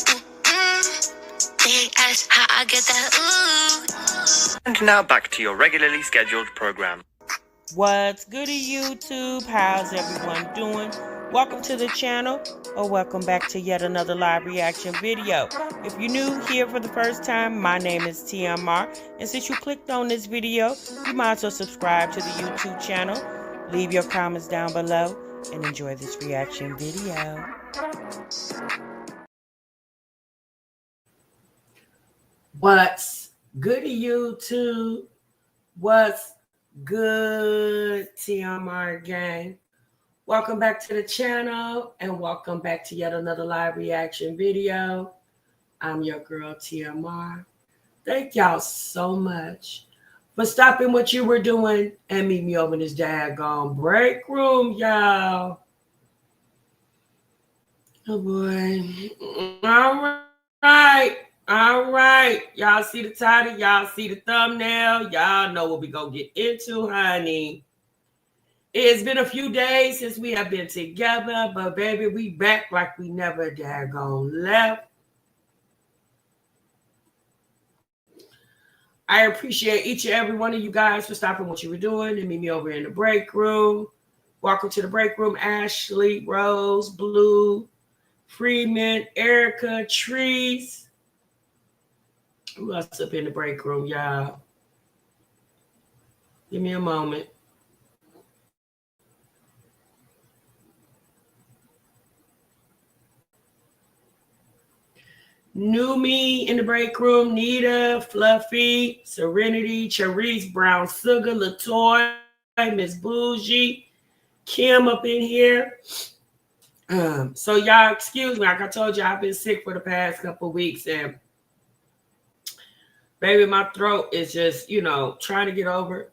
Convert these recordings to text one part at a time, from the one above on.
Big ass, how I get that ooh. And now back to your regularly scheduled program. What's goody, YouTube? How's everyone doing? Welcome to the channel, or welcome back to yet another live reaction video. If you're new here for the first time, my name is TMR, and since you clicked on this video, you might as well subscribe to the YouTube channel, leave your comments down below, and enjoy this reaction video. What's goody, YouTube? What's good, TMR gang? Welcome back to the channel and welcome back to yet another live reaction video. I'm your girl TMR. Thank y'all so much for stopping what you were doing and meet me over in this daggone break room, y'all. Oh boy. All right. Y'all see the title, y'all see the thumbnail, y'all know what we gonna get into, honey. It's been a few days since we have been together, but baby, we back like we never daggone left. I appreciate each and every one of you guys for stopping what you were doing and meet me over in the break room. Welcome to the break room, Ashley, Rose, Blue, Freeman, Erica, Trees. Who else up in the break room, y'all? Give me a moment. New me in the break room, Nita, Fluffy, Serenity, Charisse, Brown Sugar, Latoya, Miss Bougie, Kim up in here. So y'all, excuse me, like I told you, I've been sick for the past couple of weeks, and baby, my throat is just, trying to get over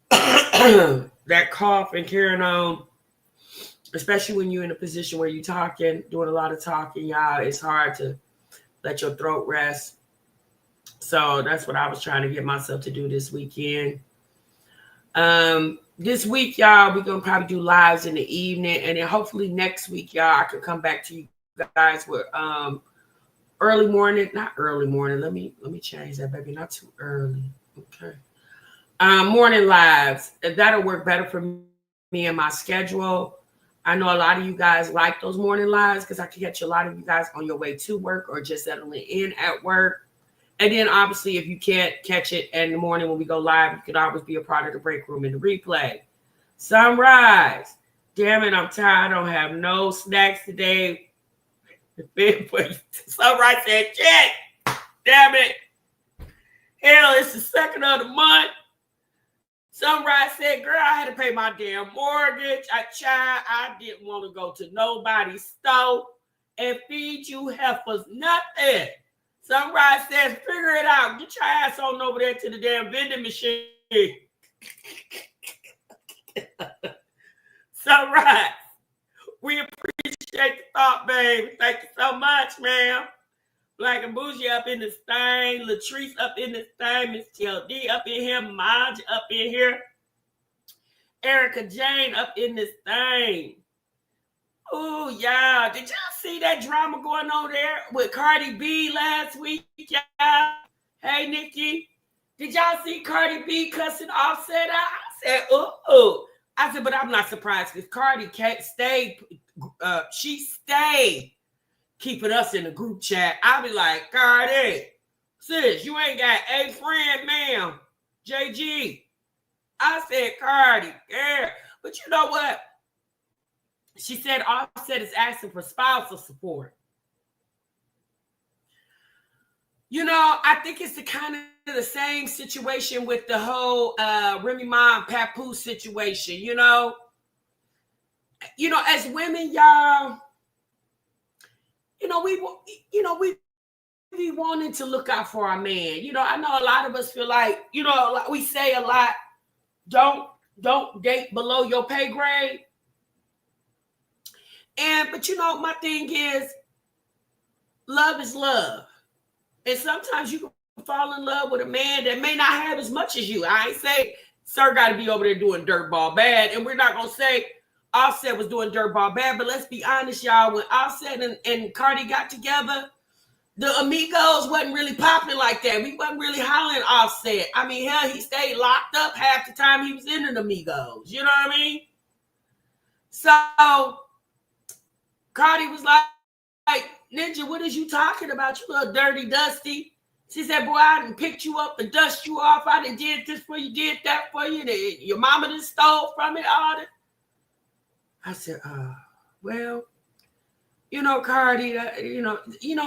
that cough and carrying on, especially when you're in a position where you're talking, doing a lot of talking, y'all. It's hard to let your throat rest. So that's what I was trying to get myself to do this weekend. This week, y'all, we're going to probably do lives in the evening. And then hopefully next week, y'all, I can come back to you guys with early morning. Not early morning. Let me change that, baby. Not too early. Okay. Morning lives. That'll work better for me and my schedule. I know a lot of you guys like those morning lives because I can catch a lot of you guys on your way to work or just settling in at work. And then obviously, if you can't catch it in the morning when we go live, you can always be a part of the break room in the replay. Sunrise. Damn it, I'm tired. I don't have no snacks today. Sunrise said, check. Damn it. Hell, it's the second of the month. Sunrise said, girl, I had to pay my damn mortgage. I didn't want to go to nobody's store and feed you heifers nothing. Sunrise says, figure it out. Get your ass on over there to the damn vending machine. Sunrise, we appreciate the thought, baby. Thank you so much, ma'am. Black and Bougie up in this thing. Latrice up in this thing. Miss TLD up in here. Maj up in here. Erica Jane up in this thing. Oh, yeah. Did y'all see that drama going on there with Cardi B last week, y'all? Hey, Nikki. Did y'all see Cardi B cussing Offset out? I said, oh. I said, but I'm not surprised because Cardi stayed. She stayed keeping us in the group chat. I'll be like, Cardi, sis, you ain't got a friend, ma'am. JG. I said, Cardi, yeah. But you know what? She said Offset is asking for spousal support. I think it's the kind of the same situation with the whole Remy Ma and Papoose situation, as women, y'all, we be wanting to look out for our man. I know a lot of us feel like, we say a lot, don't date below your pay grade. But my thing is, love is love. And sometimes you can fall in love with a man that may not have as much as you. I ain't say, sir got to be over there doing dirtball bad. And we're not going to say, Offset was doing Dirtball Bad. But let's be honest, y'all. When Offset and Cardi got together, the Amigos wasn't really popping like that. We wasn't really hollering Offset. I mean, hell, he stayed locked up half the time he was in the Amigos. You know what I mean? So Cardi was like, Ninja, what is you talking about? You little dirty, dusty. She said, boy, I done picked you up and dust you off. I done did this for you, did that for you. Your mama done stole from it, all that. I said, well, you know, Cardi, you know,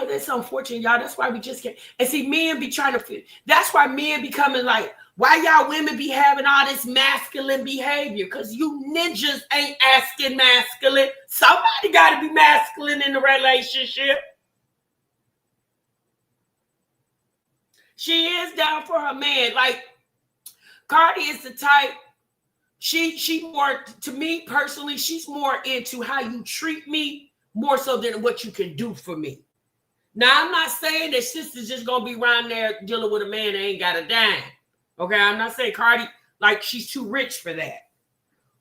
that's unfortunate, y'all. That's why we just can't. And see, men be trying to, that's why men be coming like, why y'all women be having all this masculine behavior? Because you ninjas ain't asking masculine. Somebody got to be masculine in the relationship. She is down for her man. Like, Cardi is the type, she more, to me personally, she's more into how you treat me more so than what you can do for me. Now, I'm not saying that sister's just going to be around there dealing with a man that ain't got a dime. Okay, I'm not saying Cardi, like, she's too rich for that.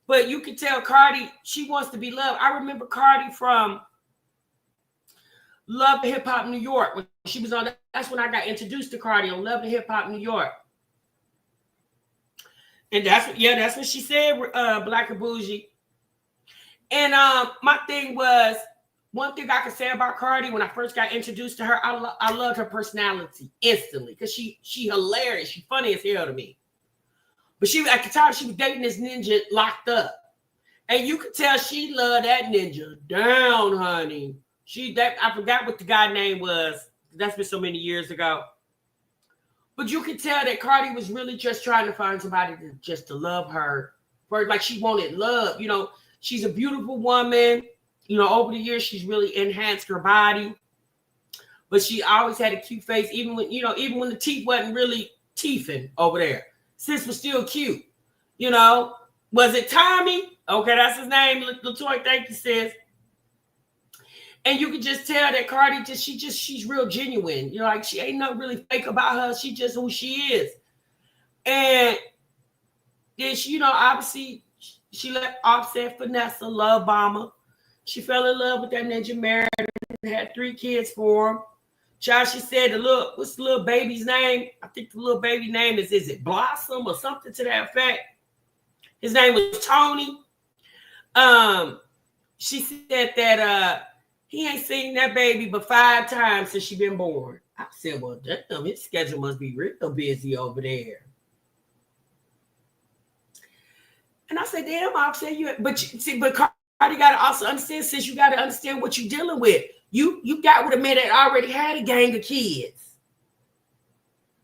But you can tell Cardi, she wants to be loved. I remember Cardi from Love and Hip Hop New York. When she was on, that's when I got introduced to Cardi on Love and Hip Hop New York. And that's what she said, Black and Bougie. And my thing was, one thing I could say about Cardi when I first got introduced to her, I loved her personality instantly because she hilarious. She funny as hell to me. But she at the time she was dating this ninja locked up. And you could tell she loved that ninja down, honey. I forgot what the guy name was. That's been so many years ago. But you could tell that Cardi was really just trying to find somebody to love her. Like she wanted love. You know, she's a beautiful woman. You know, over the years, she's really enhanced her body. But she always had a cute face, even when the teeth wasn't really teething over there. Sis was still cute. You know, was it Tommy? Okay, that's his name. LaToya, thank you, sis. And you could just tell that Cardi she's real genuine. You know, like she ain't nothing really fake about her. She just who she is. And then she, you know, obviously she let Offset finesse her love bomber. She fell in love with that ninja, married her, had 3 kids for him. Child, she said, what's the little baby's name? I think the little baby name is it Blossom or something to that effect? His name was Tony. She said that he ain't seen that baby but 5 times since she been born. I said, well, damn, his schedule must be real busy over there. And I said, damn, Offset, but Cardi got to also understand, sis, you got to understand what you're dealing with. You got with a man that already had a gang of kids.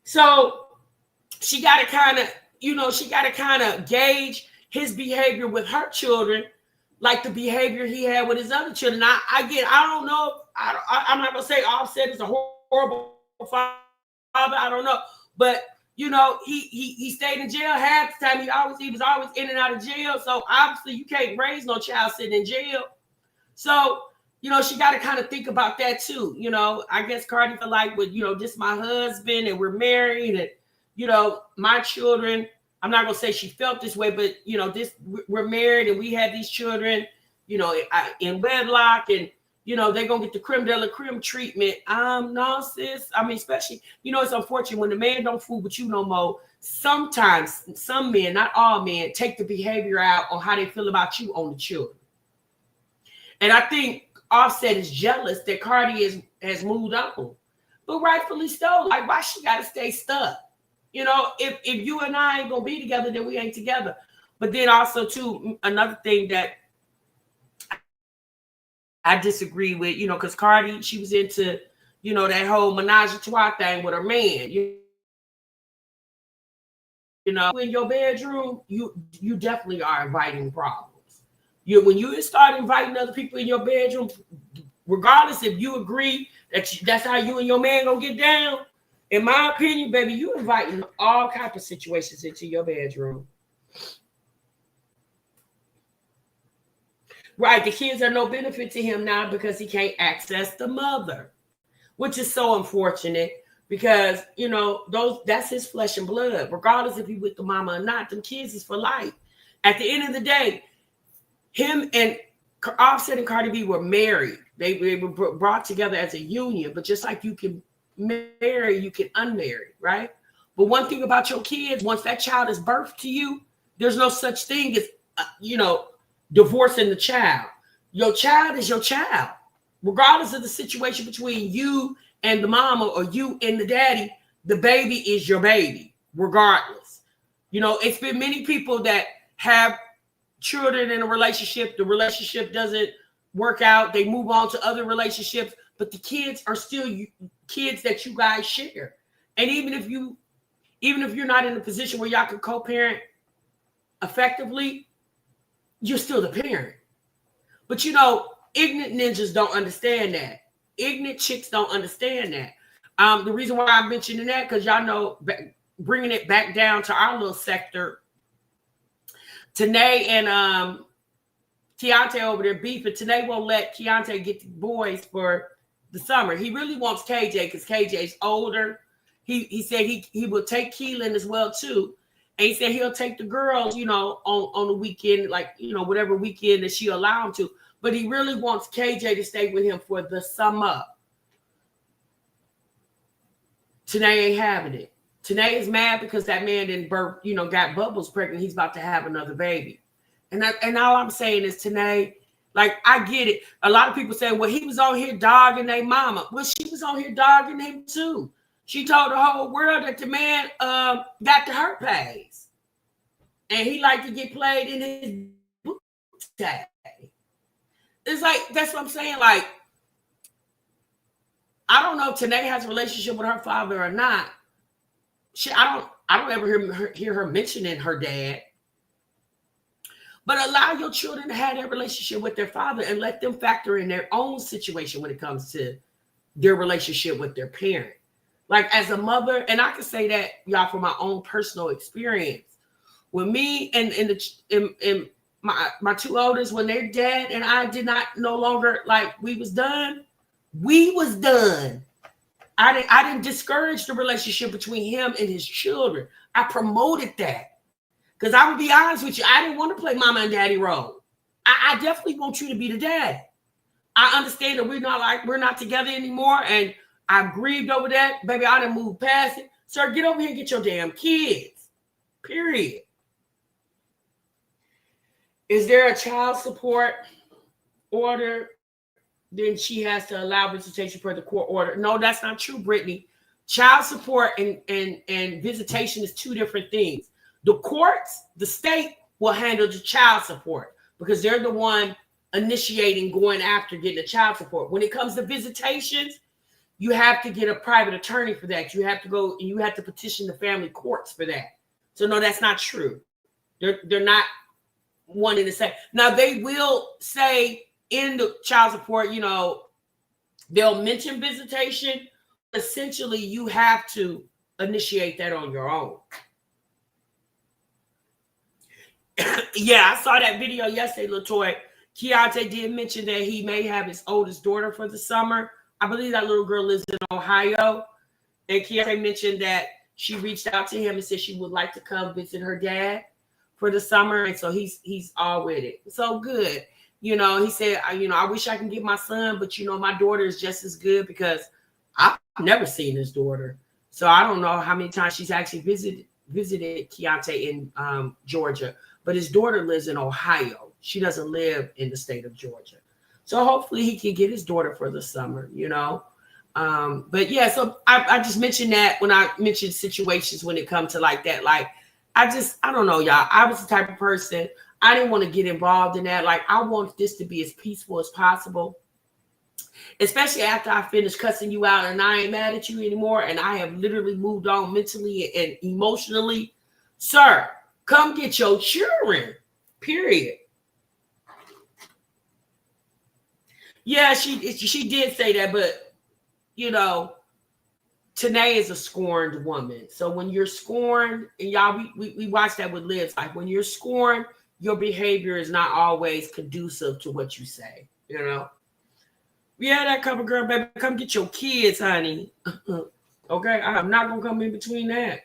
So she got to kind of, gauge his behavior with her children like the behavior he had with his other children. I'm not going to say Offset is a horrible father. I don't know. But, you know, he stayed in jail half the time. He was always in and out of jail. So obviously you can't raise no child sitting in jail. So, you know, she got to kind of think about that too. You know, I guess Cardi feel like, with, you know, this my husband and we're married and, you know, my children, I'm not going to say she felt this way, but, you know, we're married and we had these children, you know, in wedlock and, you know, they're going to get the creme de la creme treatment. No, sis. I mean, especially, you know, it's unfortunate when the man don't fool with you no more. Sometimes some men, not all men, take the behavior out on how they feel about you on the children. And I think Offset is jealous that Cardi has moved on. But rightfully so. Like, why she got to stay stuck? You know, if you and I ain't going to be together, then we ain't together. But then also, too, another thing that I disagree with, you know, because Cardi, she was into, you know, that whole menage a trois thing with her man. You know, in your bedroom, you definitely are inviting problems. When you start inviting other people in your bedroom, regardless if you agree that's how you and your man gonna get down, in my opinion, baby, you inviting all kinds of situations into your bedroom. Right, the kids are no benefit to him now because he can't access the mother, which is so unfortunate because, you know, that's his flesh and blood. Regardless if he with the mama or not, them kids is for life. At the end of the day, him and Offset and Cardi B were married. They were brought together as a union, but just like you can marry, you can unmarry, right? But one thing about your kids, once that child is birthed to you, there's no such thing as, divorcing the child. Your child is your child. Regardless of the situation between you and the mama or you and the daddy, the baby is your baby, regardless. It's been many people that have children in a relationship. The relationship doesn't work out. They move on to other relationships, but the kids are still kids that you guys share. And even if you're not in a position where y'all can co-parent effectively, you're still the parent. But ignorant ninjas don't understand that. Ignorant chicks don't understand that. The reason why I'm mentioning that, because y'all know, bringing it back down to our little sector, Tanae and Keontae over there beefing. Tanae won't let Keontae get the boys for the summer. He really wants KJ because KJ's older. He said he will take Keelan as well too. And he said he'll take the girls, on the weekend, like, whatever weekend that she allow him to. But he really wants KJ to stay with him for the summer. Tanae ain't having it. Tanae is mad because that man didn't got Bubbles pregnant. He's about to have another baby. And all I'm saying is, Tanae, like, I get it. A lot of people say, well, he was on here dogging their mama. Well, she was on here dogging him too. She told the whole world that the man got the herpes. And he liked to get played in his boot tag. It's like, that's what I'm saying. Like, I don't know if Tanae has a relationship with her father or not. I don't ever hear her mentioning her dad. But allow your children to have their relationship with their father and let them factor in their own situation when it comes to their relationship with their parent. Like, as a mother, and I can say that, y'all, from my own personal experience. When me and my two oldest, when their dad and I did not no longer, like, we was done. I didn't discourage the relationship between him and his children. I promoted that. Because I would be honest with you, I didn't want to play mama and daddy role. I definitely want you to be the dad. I understand that we're not together anymore, and I grieved over that. Baby, I done moved past it. Sir, get over here and get your damn kids. Period. Is there a child support order? Then she has to allow visitation per the court order. No, that's not true, Brittany. Child support and visitation is two different things. The courts, the state, will handle the child support because they're the one initiating going after getting the child support. When it comes to visitations, you have to get a private attorney for that. You have to go and you have to petition the family courts for that. So no, that's not true. They're not one and the same. Now they will say in the child support, they'll mention visitation. Essentially, you have to initiate that on your own. Yeah, I saw that video yesterday, LaToya. Keontae did mention that he may have his oldest daughter for the summer. I believe that little girl lives in Ohio. And Keontae mentioned that she reached out to him and said she would like to come visit her dad for the summer. And so he's all with it. So good. He said, I wish I can get my son, but my daughter is just as good because I've never seen his daughter. So I don't know how many times she's actually visited Keontae in Georgia, but his daughter lives in Ohio. She doesn't live in the state of Georgia. So hopefully he can get his daughter for the summer, But yeah, so I just mentioned that when I mentioned situations when it comes to like that. Like, I don't know, y'all. I was the type of person, I didn't want to get involved in that. Like, I want this to be as peaceful as possible, especially after I finish cussing you out and I ain't mad at you anymore and I have literally moved on mentally and emotionally. Sir, come get your children, period. Yeah, she did say that, but, Tanae is a scorned woman. So when you're scorned, and y'all, we watched that with Liz, like when you're scorned, your behavior is not always conducive to what you say, Yeah, that cover girl, baby, come get your kids, honey. Okay, I'm not going to come in between that.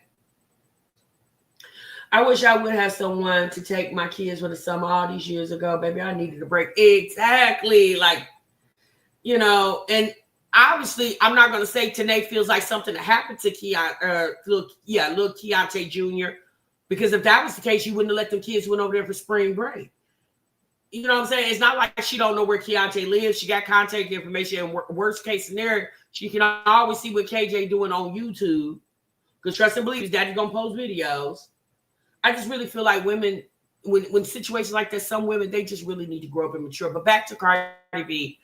I wish I would have someone to take my kids for the summer all these years ago, baby. I needed a break. Exactly. Like, and obviously I'm not going to say Tanae feels like something that happened to little Keontae Jr. Because if that was the case, you wouldn't have let them kids went over there for spring break. You know what I'm saying? It's not like she don't know where Keontae lives. She got contact information. And worst case scenario, she can always see what KJ doing on YouTube. Because trust and believe, his daddy's going to post videos. I just really feel like women, when situations like this, some women, they just really need to grow up and mature. But back to Cardi B,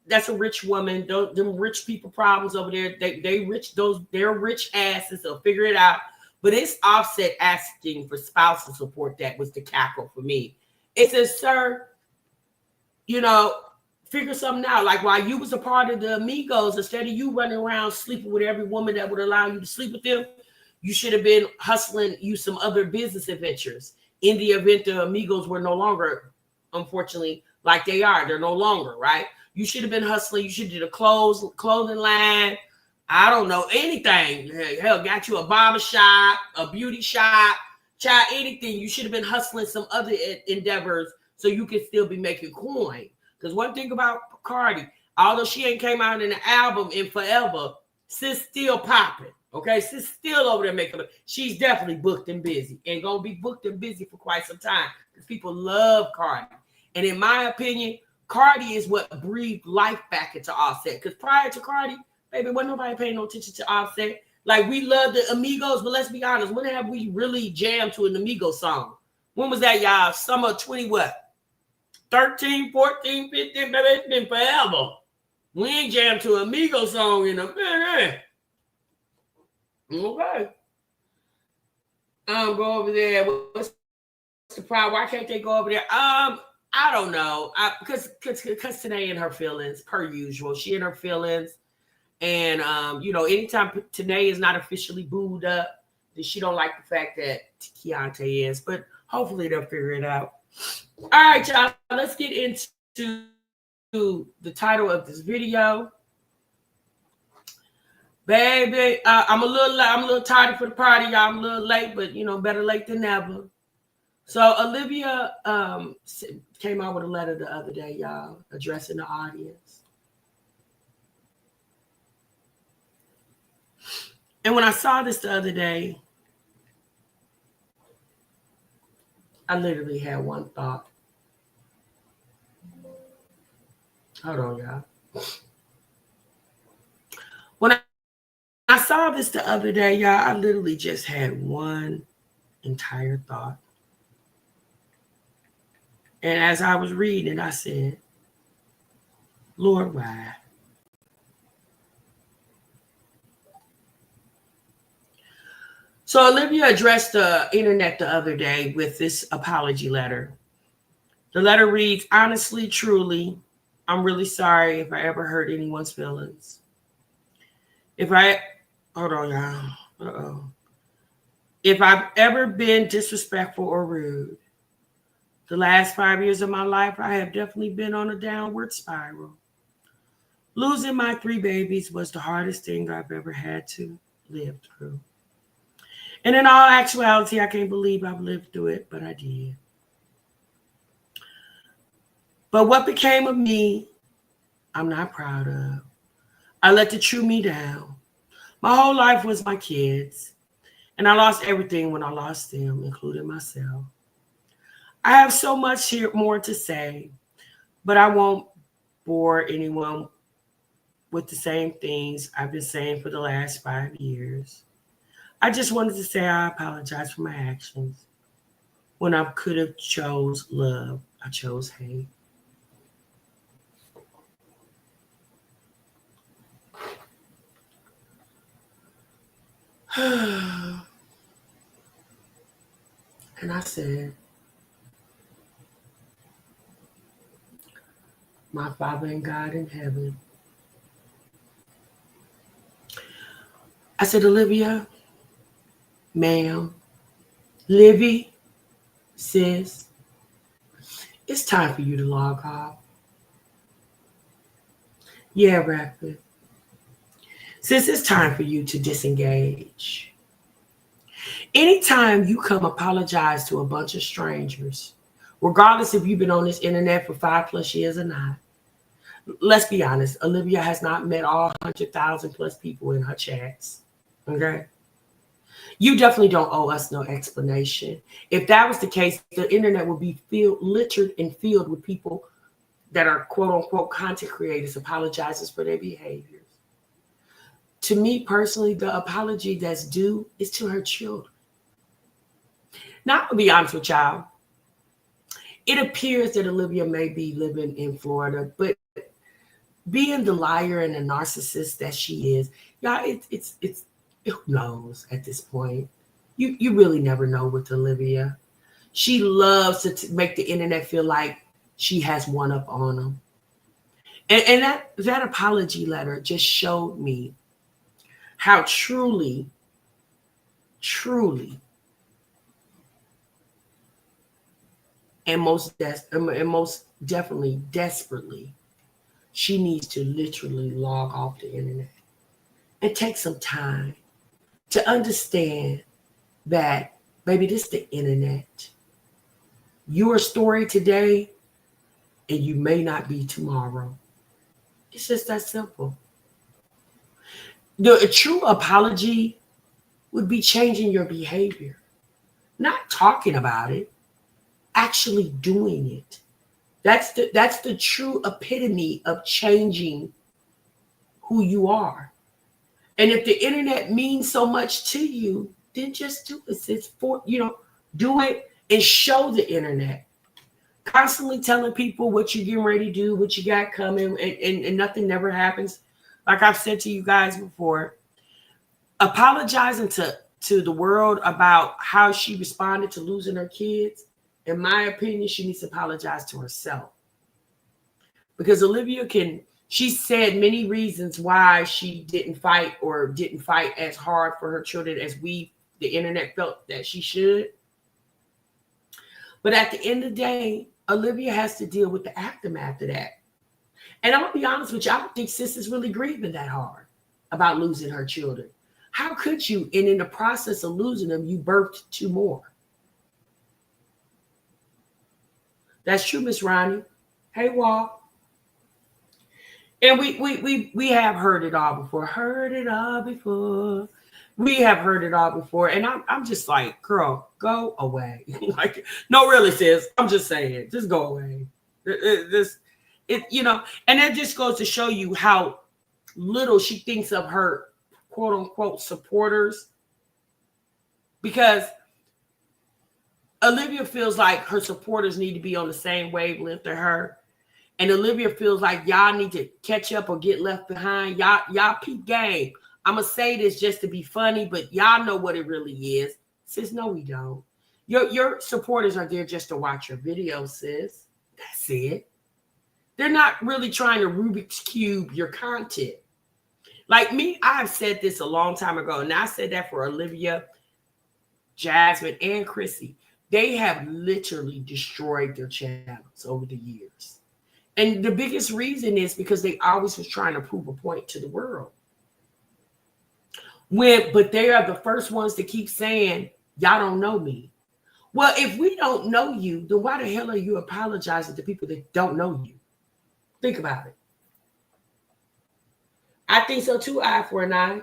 that's a rich woman. Them rich people problems over there, they're rich asses. They'll figure it out. But it's Offset asking for spousal support that was the cackle for me. It says, sir, figure something out. Like while you was a part of the Amigos, instead of you running around sleeping with every woman that would allow you to sleep with them, you should have been hustling you some other business adventures in the event the Amigos were no longer, unfortunately, like they are. They're no longer, right? You should have been hustling. You should have did a clothing line. I don't know, anything. Hell, got you a barber shop, a beauty shop, child, anything. You should have been hustling some other endeavors so you could still be making coin. Because one thing about Cardi, although she ain't came out in an album in forever, sis still popping. Okay, sis still over there making it. She's definitely booked and busy and gonna be booked and busy for quite some time because people love Cardi. And in my opinion, Cardi is what breathed life back into Offset. Because prior to Cardi, baby, wasn't nobody paying no attention to Offset. Like, we love the Amigos, but let's be honest, when have we really jammed to an Amigos song? When was that, y'all? Summer 20 what? 13, 14, 15, baby, it's been forever. We ain't jammed to an Amigos song in a minute. Okay. Go over there. What's the problem? Why can't they go over there? I don't know. Because Tanae in her feelings, per usual. She in her feelings. And anytime Tanae is not officially booed up, then she don't like the fact that Keontae is. But hopefully they'll figure it out. All right, y'all. Let's get into the title of this video. Baby, I'm a little tardy for the party, y'all. I'm a little late, but better late than never. So Olivia came out with a letter the other day, y'all, addressing the audience. And when I saw this the other day, I literally had one thought. Hold on, y'all. When I saw this the other day, y'all, I literally just had one entire thought. And as I was reading, I said, Lord, why? So Olivia addressed the internet the other day with this apology letter. The letter reads, honestly, truly, I'm really sorry if I ever hurt anyone's feelings. If I've ever been disrespectful or rude, the last 5 years of my life, I have definitely been on a downward spiral. Losing my 3 babies was the hardest thing I've ever had to live through. And in all actuality, I can't believe I've lived through it, but I did. But what became of me, I'm not proud of. I let the true me down. My whole life was my kids, and I lost everything when I lost them, including myself. I have so much more to say, but I won't bore anyone with the same things I've been saying for the last 5 years. I just wanted to say I apologize for my actions. When I could have chose love, I chose hate. And I said, my Father and God in heaven. I said, Olivia, ma'am, Livy, sis, it's time for you to log off. Yeah, Rapid. Sis, it's time for you to disengage. Anytime you come apologize to a bunch of strangers, regardless if you've been on this internet for 5+ years or not, let's be honest, Olivia has not met all 100,000 plus people in her chats. Okay? You definitely don't owe us no explanation. If that was the case, the internet would be littered and filled with people that are quote unquote content creators apologizing for their behaviors. To me personally, the apology that's due is to her children. Now, I'll be honest with y'all. It appears that Olivia may be living in Florida, but being the liar and the narcissist that she is, y'all, it's who knows at this point. You really never know with Olivia. She loves to make the internet feel like she has one up on them. And that apology letter just showed me how truly, and most definitely desperately, she needs to literally log off the internet and take some time to understand that, baby, this is the internet. Your story today, and you may not be tomorrow. It's just that simple. A true apology would be changing your behavior, not talking about it, actually doing it. That's the true epitome of changing who you are. And if the internet means so much to you, then just do it. It's for, do it and show the internet. Constantly telling people what you're getting ready to do, what you got coming, and nothing never happens. Like I've said to you guys before, apologizing to the world about how she responded to losing her kids, in my opinion, she needs to apologize to herself. Because Olivia she said many reasons why she didn't fight as hard for her children as the internet felt that she should. But at the end of the day, Olivia has to deal with the aftermath of that. And I'm going to be honest with you, I don't think sis is really grieving that hard about losing her children. How could you? And in the process of losing them, you birthed 2 more. That's true, Miss Ronnie. Hey, Walt. And we have heard it all before. We have heard it all before. And I'm just like, girl, go away. Like, no, really, sis. I'm just saying, just go away. And that just goes to show you how little she thinks of her quote unquote supporters. Because Olivia feels like her supporters need to be on the same wavelength to her. And Olivia feels like y'all need to catch up or get left behind. Y'all peep game. I'm going to say this just to be funny, but y'all know what it really is. Sis, no, we don't. Your supporters are there just to watch your videos, sis. That's it. They're not really trying to Rubik's Cube your content. Like me, I've said this a long time ago, and I said that for Olivia, Jasmine, and Chrissy. They have literally destroyed their channels over the years. And the biggest reason is because they always was trying to prove a point to the world. But they are the first ones to keep saying, y'all don't know me. Well, if we don't know you, then why the hell are you apologizing to people that don't know you? Think about it. I think so too, eye for an eye.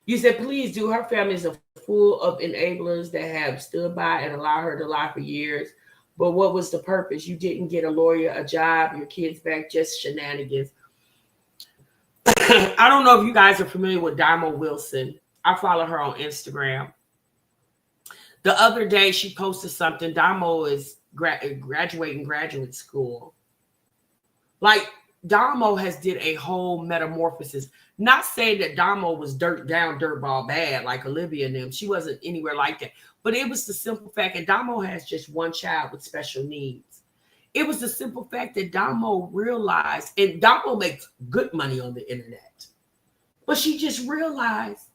You said, please do. Her family is full of enablers that have stood by and allowed her to lie for years. But what was the purpose? You didn't get a lawyer, a job, your kids back, just shenanigans. I don't know if you guys are familiar with Damo Wilson. I follow her on Instagram. The other day, she posted something. Damo is graduating graduate school. Like, Damo has did a whole metamorphosis. Not saying that Damo was dirtball bad like Olivia and them. She wasn't anywhere like that. But it was the simple fact that Damo has just one child with special needs. It was the simple fact that Damo realized, and Damo makes good money on the internet, but she just realized,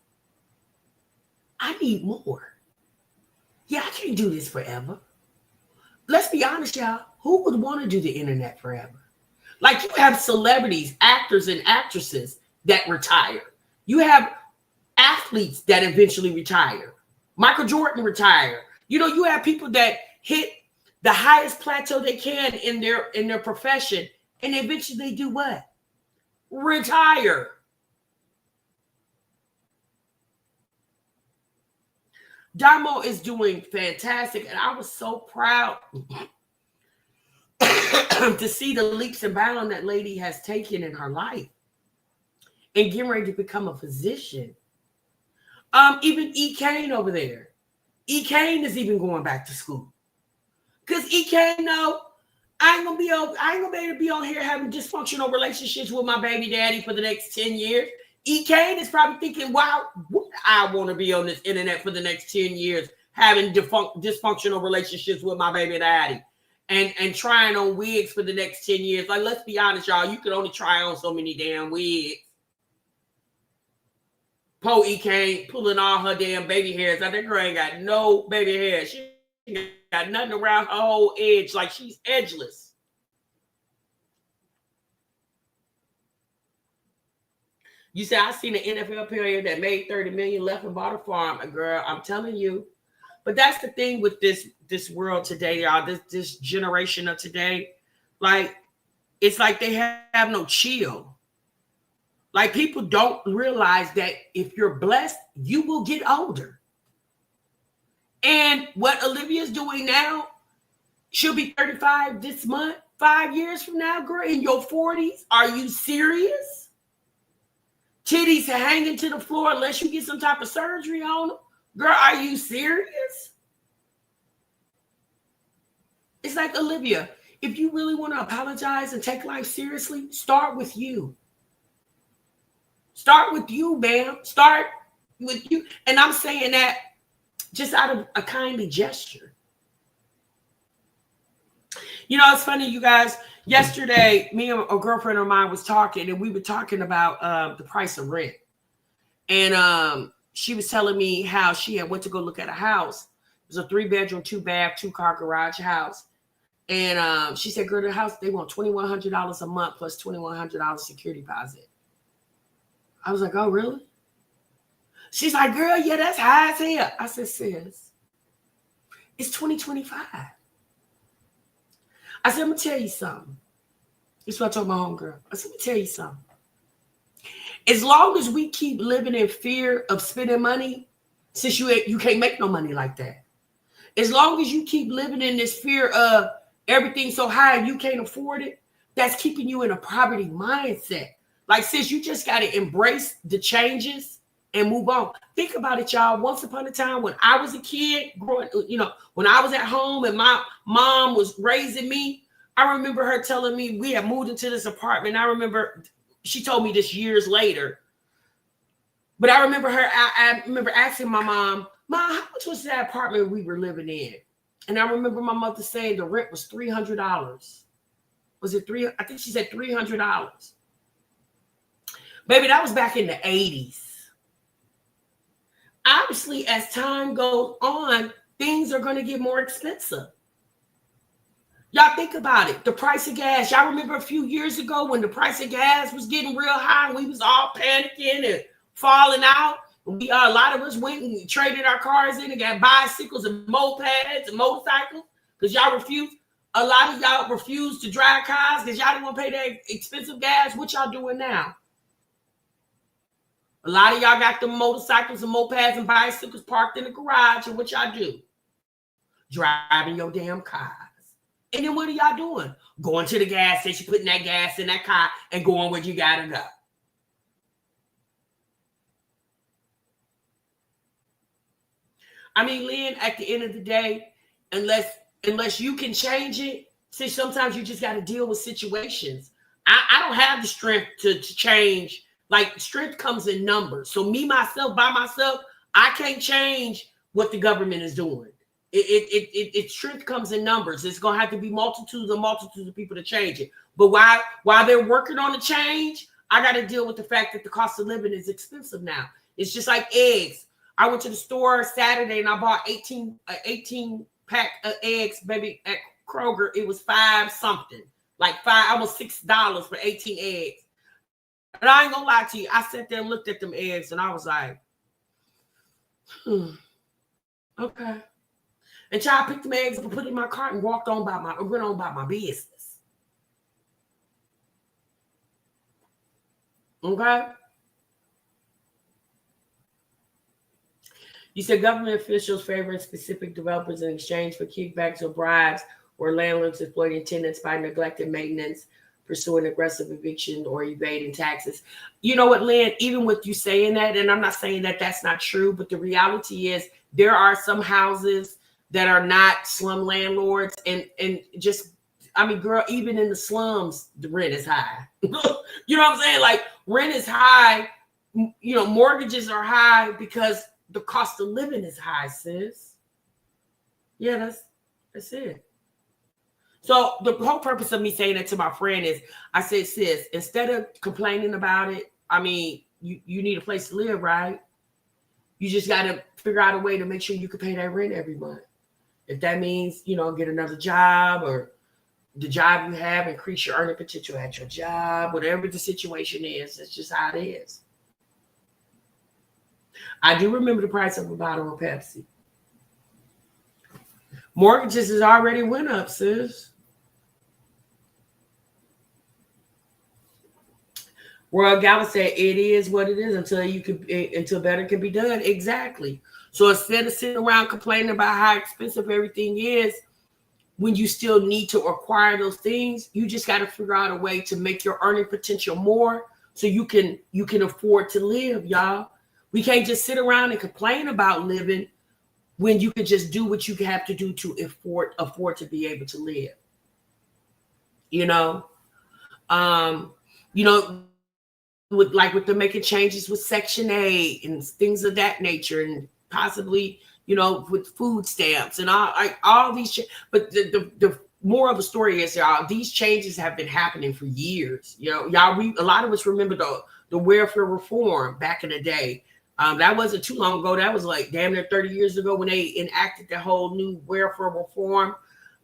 I need more. Yeah, I can't do this forever. Let's be honest, y'all. Who would want to do the internet forever? Like, you have celebrities, actors and actresses that retire. You have athletes that eventually retire. Michael Jordan retired. You know, you have people that hit the highest plateau they can in their profession, and eventually they do what? Retire. Damo is doing fantastic, and I was so proud to see the leaps and bounds that lady has taken in her life and getting ready to become a physician. Even E. Kane over there. E. Kane is even going back to school. Because E. Kane know I ain't gonna be able to be on here having dysfunctional relationships with my baby daddy for the next 10 years. E. Kane is probably thinking, wow, I want to be on this internet for the next 10 years, having dysfunctional relationships with my baby daddy and trying on wigs for the next 10 years. Like, let's be honest, y'all, you can only try on so many damn wigs. Poor E. Kane pulling all her damn baby hairs out. That girl ain't got no baby hair. She ain't got nothing around her whole edge. Like, she's edgeless. You say, I seen an NFL player that made $30 million left and bought a farm. Girl, I'm telling you. But that's the thing with this world today, y'all. This generation of today. Like, it's like they have no chill. Like, people don't realize that if you're blessed, you will get older. And what Olivia's doing now, she'll be 35 this month, 5 years from now, girl, in your 40s. Are you serious? Titties hanging to the floor unless you get some type of surgery on them. Girl, are you serious? It's like, Olivia, if you really want to apologize and take life seriously, start with you. Start with you, ma'am. Start with you. And I'm saying that just out of a kindly gesture. You know, it's funny, you guys. Yesterday, me and a girlfriend of mine was talking, and we were talking about the price of rent. And she was telling me how she had went to go look at a house. It was a 3-bedroom, 2-bath, 2-car garage house. And she said, girl, the house, they want $2,100 a month plus $2,100 security deposit. I was like, oh, really? She's like, girl, yeah, that's high as hell. I said, sis, it's 2025. I said, I'm going to tell you something. This is what I told my homegirl. I said, let me tell you something. As long as we keep living in fear of spending money, since you can't make no money like that. As long as you keep living in this fear of everything so high and you can't afford it, that's keeping you in a poverty mindset. Like, sis, you just got to embrace the changes and move on. Think about it, y'all. Once upon a time when I was a kid, growing, when I was at home and my mom was raising me, I remember her telling me we had moved into this apartment. I remember she told me this years later. But I remember I remember asking my mom, Mom, how much was that apartment we were living in? And I remember my mother saying the rent was $300. Was it $300? I think she said $300. Baby, that was back in the 80s. Obviously, as time goes on, things are going to get more expensive. Y'all think about it. The price of gas. Y'all remember a few years ago when the price of gas was getting real high and we was all panicking and falling out? A lot of us went and traded our cars in and got bicycles and mopeds and motorcycles because y'all refused. A lot of y'all refused to drive cars because y'all didn't want to pay that expensive gas. What y'all doing now? A lot of y'all got the motorcycles and mopeds and bicycles parked in the garage, and what y'all do? Driving your damn cars. And then what are y'all doing? Going to the gas station, putting that gas in that car, and going where you gotta go. I mean, Lynn, at the end of the day, unless you can change it, see, sometimes you just got to deal with situations. I don't have the strength to change. Like, strength comes in numbers. So me, myself, by myself, I can't change what the government is doing. It strength comes in numbers. It's going to have to be multitudes of people to change it. But while they're working on the change, I got to deal with the fact that the cost of living is expensive now. It's just like eggs. I went to the store Saturday and I bought 18 pack of eggs, baby, at Kroger. It was $5 something, like almost $6 for 18 eggs. And I ain't gonna lie to you. I sat there and looked at them eggs and I was like, Okay. And child picked the eggs up and put it in my cart and went on about my business. Okay. You said government officials favoring specific developers in exchange for kickbacks or bribes, or landlords exploiting tenants by neglecting maintenance, pursuing aggressive eviction, or evading taxes. You know what, Lynn? Even with you saying that, and I'm not saying that that's not true, but the reality is there are some houses that are not slum landlords, and just, I mean, girl, even in the slums, the rent is high. You know what I'm saying? Like, rent is high. You know, mortgages are high because the cost of living is high, sis. Yeah, that's it. So the whole purpose of me saying that to my friend is, I said, sis, instead of complaining about it, I mean, you need a place to live, right? You just got to figure out a way to make sure you can pay that rent every month. If that means, you know, get another job, or the job you have, increase your earning potential at your job, whatever the situation is, that's just how it is. I do remember the price of a bottle of Pepsi. Mortgages has already went up, sis. Royal Gala said it is what it is until better can be done. Exactly. So instead of sitting around complaining about how expensive everything is, when you still need to acquire those things, you just got to figure out a way to make your earning potential more so you can afford to live, y'all. We can't just sit around and complain about living when you can just do what you have to do to afford to be able to live. You know, you know, with the making changes with Section 8 and things of that nature, and possibly, you know, with food stamps and all these. But the more of the story is, y'all, these changes have been happening for years. You know, y'all, a lot of us remember the welfare reform back in the day. That wasn't too long ago. That was like damn near 30 years ago when they enacted the whole new welfare reform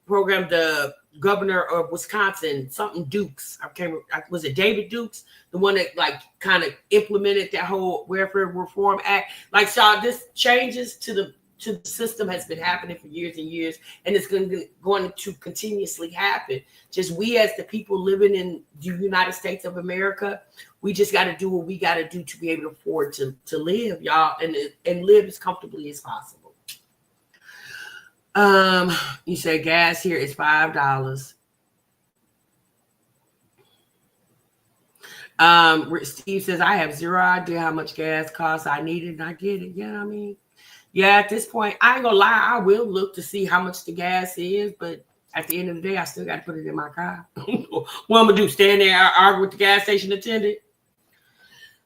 program. The governor of Wisconsin, something Dukes, was it David Dukes, the one that like kind of implemented that whole welfare reform act? Like, so this changes to the system has been happening for years and years, and it's going to continuously happen. Just we as the people living in the United States of America, we just got to do what we got to do to be able to afford to live, y'all, and live as comfortably as possible. You say gas here is $5. Steve says, I have zero idea how much gas costs. I need it and I get it. Yeah, I mean, yeah, at this point, I ain't gonna lie, I will look to see how much the gas is, but at the end of the day, I still got to put it in my car. What I'm gonna do, stand there and argue with the gas station attendant?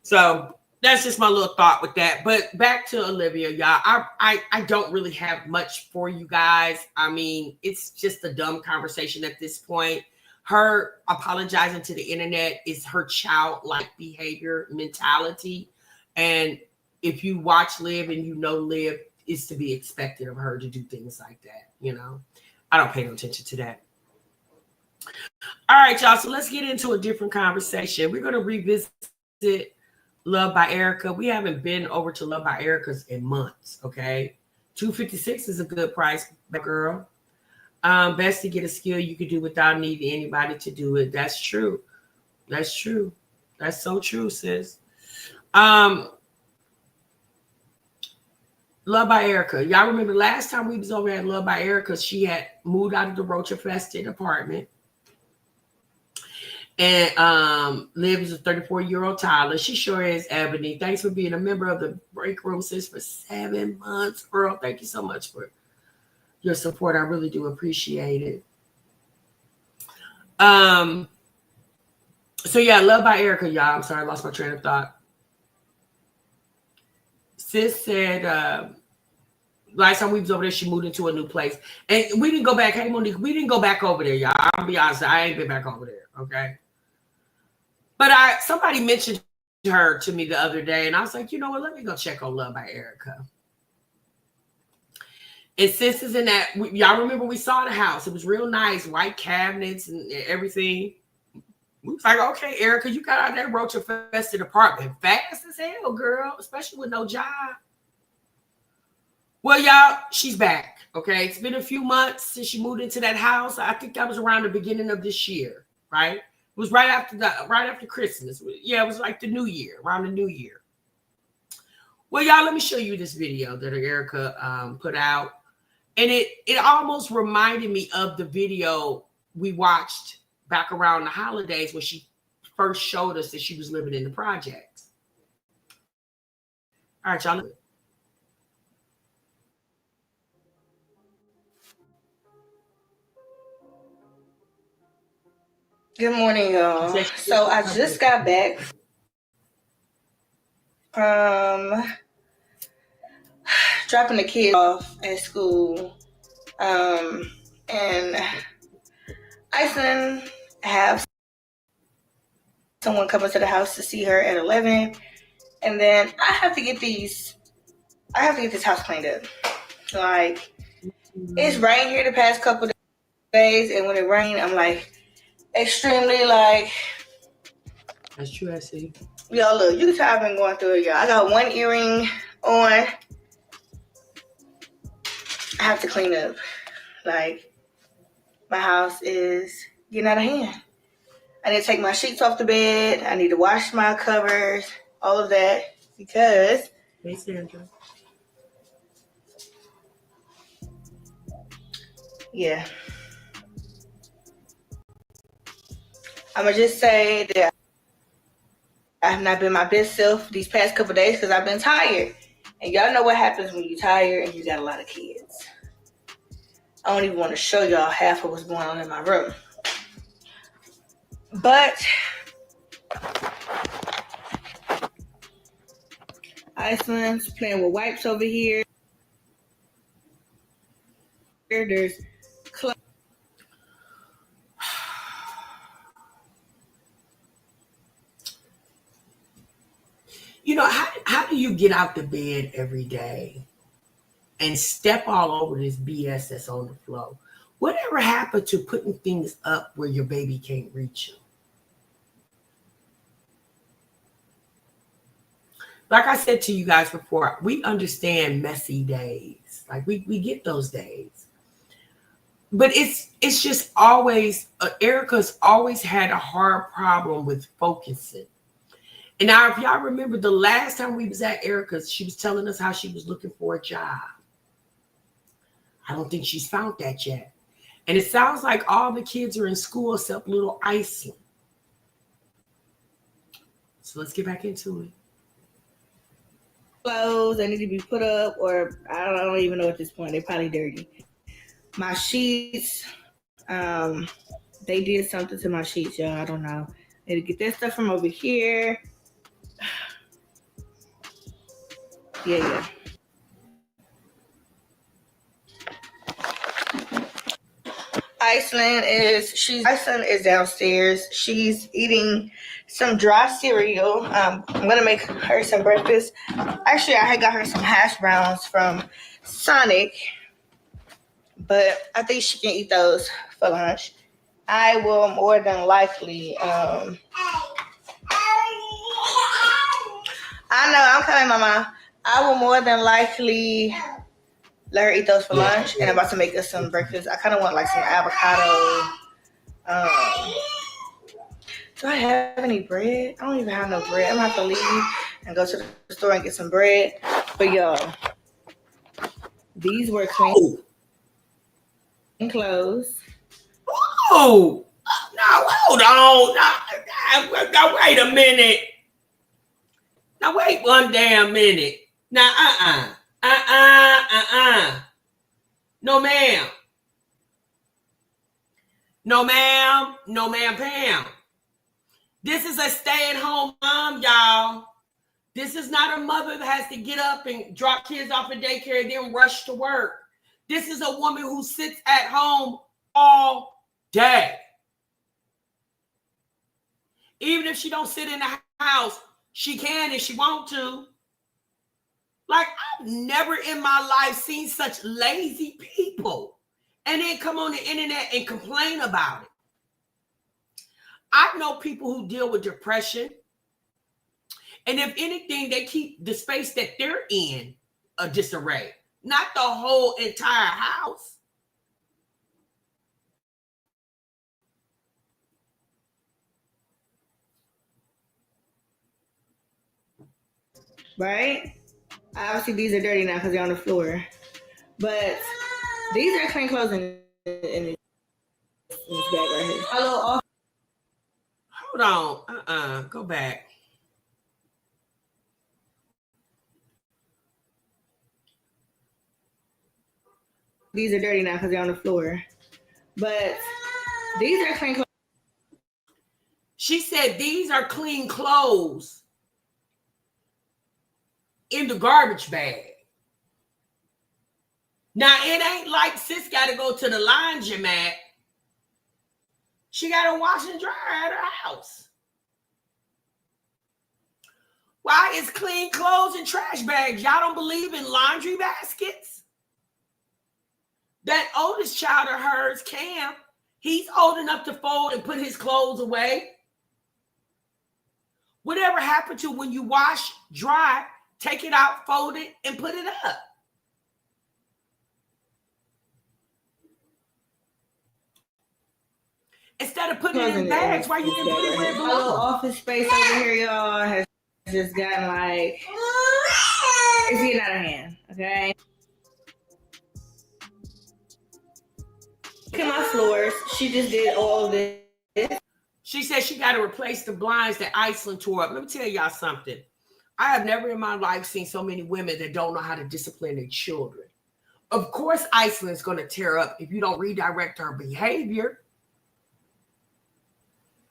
So that's just my little thought with that. But back to Olivia, y'all. I don't really have much for you guys. I mean, it's just a dumb conversation at this point. Her apologizing to the internet is her childlike behavior mentality. And if you watch Liv and you know Liv, it's to be expected of her to do things like that. You know, I don't pay no attention to that. All right, y'all. So let's get into a different conversation. We're going to revisit Love by Erica. We haven't been over to Love by Erica's in months. Okay, $256 is a good price, girl. Best to get a skill you could do without needing anybody to do it. That's true. That's true. That's so true, sis. Love by Erica. Y'all remember last time we was over at Love by Erica, she had moved out of the roach-infested apartment. And lives a 34-year-old Tyler. She sure is, Ebony. Thanks for being a member of the break room, sis, for 7 months, girl. Thank you so much for your support. I really do appreciate it. So yeah, Love by Erica, y'all. I'm sorry, I lost my train of thought. Sis said last time we was over there, she moved into a new place. And we didn't go back. Hey, Monique, we didn't go back over there, y'all. I'll be honest, I ain't been back over there, okay? But somebody mentioned her to me the other day, and I was like, you know what? Let me go check on Love by Erica. And sis is in that. Y'all remember we saw the house? It was real nice, white cabinets and everything. We was like, okay, Erica, you got out that roach-infested apartment fast as hell, girl, especially with no job. Well, y'all, she's back. Okay, it's been a few months since she moved into that house. I think that was around the beginning of this year, right? It was right after Christmas. Yeah, it was like the New Year, around the New Year. Well, y'all, let me show you this video that Erica put out, and it almost reminded me of the video we watched back around the holidays when she first showed us that she was living in the projects. All right, y'all. Good morning, y'all. So I just got back from dropping the kids off at school. And Iceland have someone coming to the house to see her at 11. And then I have to get this house cleaned up. Like, it's rained here the past couple of days, and when it rains, I'm like extremely like. That's true, I see. Y'all, look, you can tell I've been going through it, y'all. I got one earring on. I have to clean up. Like, my house is getting out of hand. I need to take my sheets off the bed. I need to wash my covers, all of that, because. Hey, Sandra. Yeah. I'm going to just say that I have not been my best self these past couple of days because I've been tired. And y'all know what happens when you're tired and you got a lot of kids. I don't even want to show y'all half of what's going on in my room. But Iceland's playing with wipes over here. There's you know, how do you get out the bed every day and step all over this BS that's on the floor? Whatever happened to putting things up where your baby can't reach you? Like I said to you guys before, we understand messy days. Like we get those days. But it's just always, Erica's always had a hard problem with focusing. And now, if y'all remember the last time we was at Erica's, she was telling us how she was looking for a job. I don't think she's found that yet. And it sounds like all the kids are in school except little Iceland. So let's get back into it. Clothes that need to be put up, or I don't even know at this point. They're probably dirty. My sheets, they did something to my sheets, y'all. I don't know. Need to get that stuff from over here. Yeah. Iceland is downstairs. She's eating some dry cereal. I'm gonna make her some breakfast. Actually, I had got her some hash browns from Sonic, but I think she can eat those for lunch. I will more than likely. I know, I'm coming, Mama. I will more than likely let her eat those for lunch, and I'm about to make us some breakfast. I kind of want like some avocado. Do I have any bread? I don't even have no bread. I'm gonna have to leave and go to the store and get some bread. But y'all, these were clean clothes. Oh, now hold on. Now wait a minute. Now wait one damn minute. Now No ma'am. No ma'am. No ma'am, Pam. This is a stay-at-home mom, y'all. This is not a mother that has to get up and drop kids off at daycare and then rush to work. This is a woman who sits at home all day. Even if she don't sit in the house, she can if she want to. Like, I've never in my life seen such lazy people and then come on the internet and complain about it. I know people who deal with depression, and if anything, they keep the space that they're in a disarray. not the whole entire house. Right? Obviously, these are dirty now because they're on the floor. But these are clean clothes in this bag right here. Hello, Hold on. Go back. These are dirty now because they're on the floor. But these are clean clothes. She said these are clean clothes in the garbage bag. Now, it ain't like sis got to go to the laundromat. She got to wash and dry at her house. Why is clean clothes in trash bags? Y'all don't believe in laundry baskets? That oldest child of hers, Cam, he's old enough to fold and put his clothes away. Whatever happened to when you wash, dry, take it out, fold it, and put it up? Instead of putting it in bags, why you didn't put it where it belongs? My little office space over here, y'all, has just gotten like, it's getting out of hand, okay? Look at my floors. She just did all of this. She said she got to replace the blinds that Iceland tore up. Let me tell y'all something. I have never in my life seen so many women that don't know how to discipline their children. Of course, Iceland is going to tear up if you don't redirect her behavior.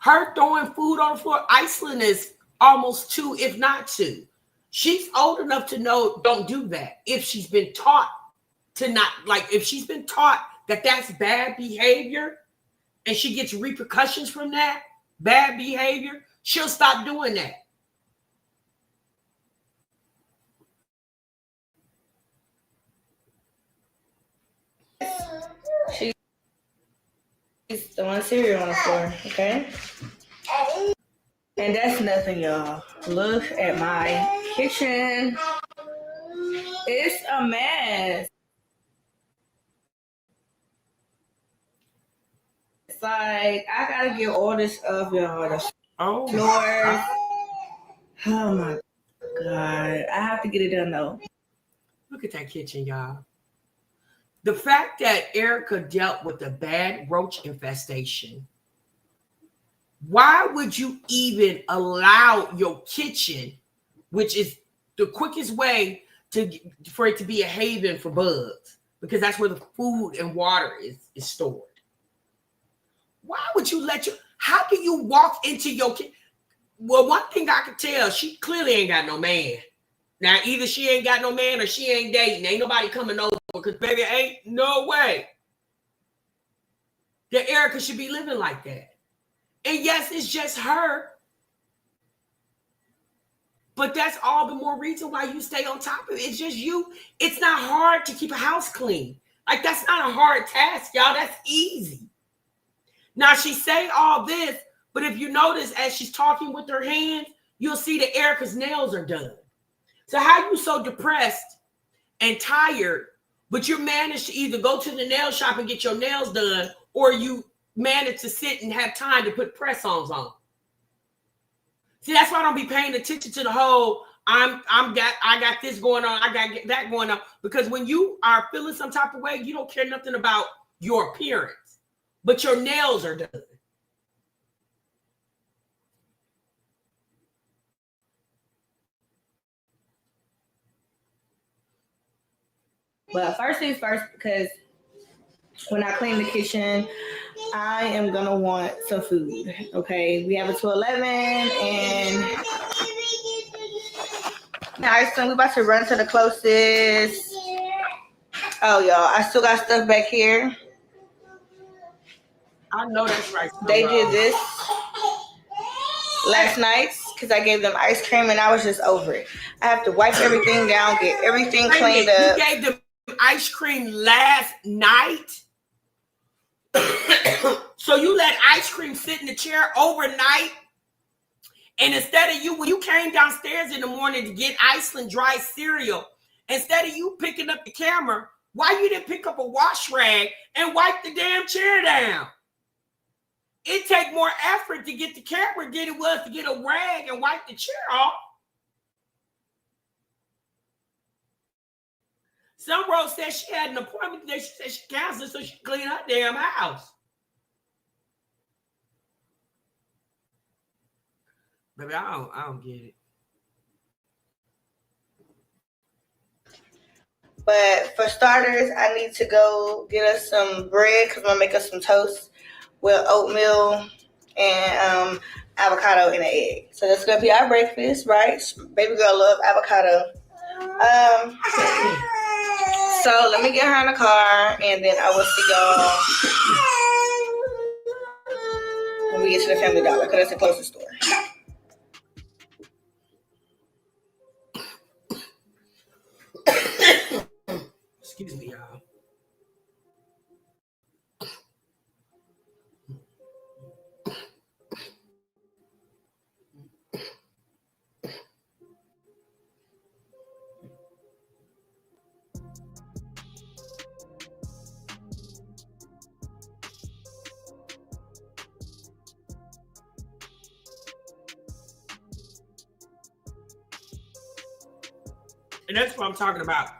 Her throwing food on the floor, Iceland is almost 2, if not 2. She's old enough to know don't do that. If she's been taught to not, like if she's been taught that that's bad behavior and she gets repercussions from that bad behavior, she'll stop doing that. She's throwing cereal on the floor, okay? And that's nothing, y'all. Look at my kitchen. It's a mess. It's like, I gotta get all this stuff, y'all. The floors. Oh my God. I have to get it done, though. Look at that kitchen, y'all. The fact that Erica dealt with a bad roach infestation, why would you even allow your kitchen, which is the quickest way for it to be a haven for bugs, because that's where the food and water is stored. Why would you how do you walk into your kitchen? Well, one thing I could tell, she clearly ain't got no man. Now, either she ain't got no man or she ain't dating. Ain't nobody coming over because, baby, ain't no way that Erica should be living like that. And yes, it's just her. But that's all the more reason why you stay on top of it. It's just you. It's not hard to keep a house clean. Like, that's not a hard task, y'all. That's easy. Now, she say all this, but if you notice, as she's talking with her hands, you'll see that Erica's nails are done. So how you so depressed and tired, but you managed to either go to the nail shop and get your nails done, or you managed to sit and have time to put press-ons on? See, that's why I don't be paying attention to the whole I got this going on, I got that going on. Because when you are feeling some type of way, you don't care nothing about your appearance, but your nails are done. But first things first, because when I clean the kitchen, I am gonna want some food. Okay, we have a 2-11, and now so we about to run to the closest. Oh, y'all, I still got stuff back here. I know that's right. They did this last night because I gave them ice cream and I was just over it. I have to wipe everything down, get everything cleaned up. You gave them ice cream last night? So you let ice cream sit in the chair overnight? And instead of when you came downstairs in the morning to get Iceland dry cereal, Instead of you picking up the camera, why you didn't pick up a wash rag and wipe the damn chair down? It take more effort to get the camera than it was to get a rag and wipe the chair off. Some Rose said she had an appointment today. She said she canceled so she could clean her damn house. Baby, I don't get it. But for starters, I need to go get us some bread because I'm gonna make us some toast with oatmeal and avocado and an egg. So that's gonna be our breakfast, right? Baby girl love avocado. So let me get her in the car and then I will see y'all when we get to the Family Dollar because that's the closest store. Excuse me, y'all. And that's what I'm talking about.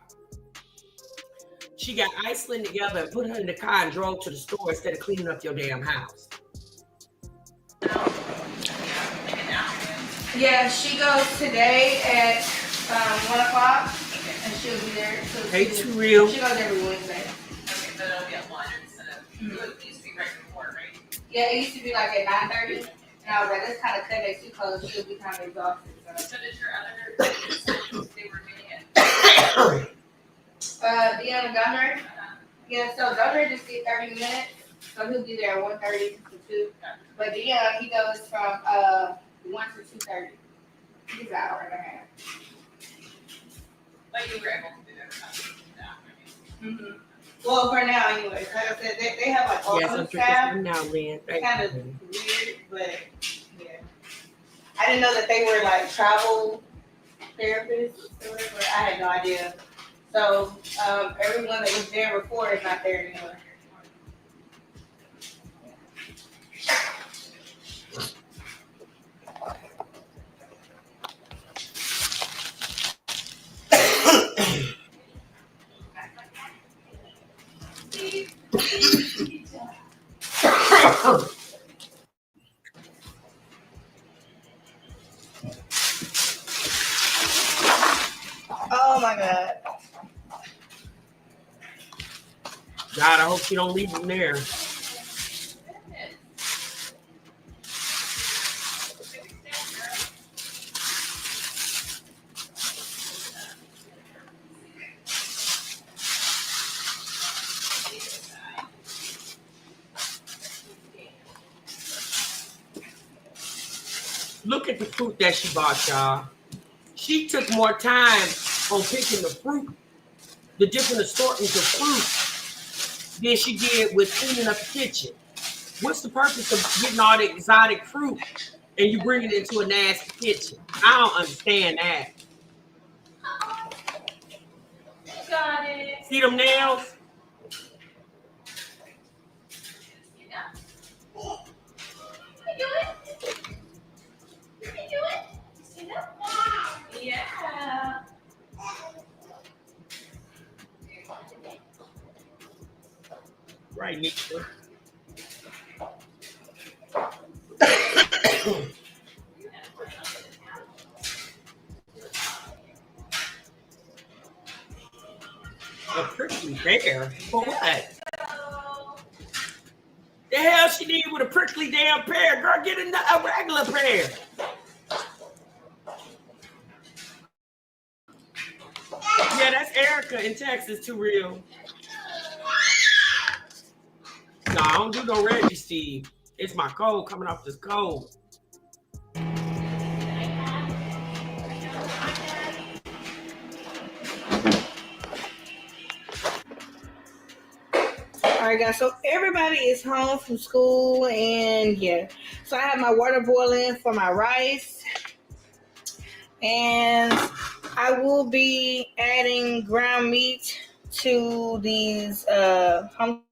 She got Iceland together and put her in the car and drove to the store instead of cleaning up your damn house. Yeah, she goes today at 1 o'clock and she'll be there. Hey, too real. She goes every Wednesday. Okay, so it'll be at 1 instead of, it used to be right before, right? Yeah, it used to be like at 9:30. And I was like, this kind of cut it too close. She'll be kind of exhausted. So did your other, they were doing it? Deanna Gunner. Yeah, so Gunner just did 30 minutes. So he'll be there at 1:30 to 2. But Deanna, he goes from 1 to 2:30. He's an hour and a half. But you were able to do that. Mm-hmm. Well, for now, anyway. Like I said, they have like all Yes, I'm the staff. drinking now, Lynn. It's kind of weird, but yeah. I didn't know that they were like travel therapists or whatever. I had no idea. So everyone that was there before is not there anymore. Oh my God. God, I hope she don't leave them there. Look at the fruit that she bought, y'all. She took more time on picking the fruit, the different assortments of fruit, than she did with cleaning up the kitchen. What's the purpose of getting all the exotic fruit and you bring it into a nasty kitchen? I don't understand that. Got it. See them nails? Yeah. Right, Nisha. A prickly pear? For what? The hell she need with a prickly damn pear? Girl, get a regular pear. Yeah, that's Erica in Texas, too real. No, I don't do no Reggie, Steve. It's my cold coming off this cold. All right, guys. So everybody is home from school, and yeah. So I have my water boiling for my rice, and I will be adding ground meat to these homicide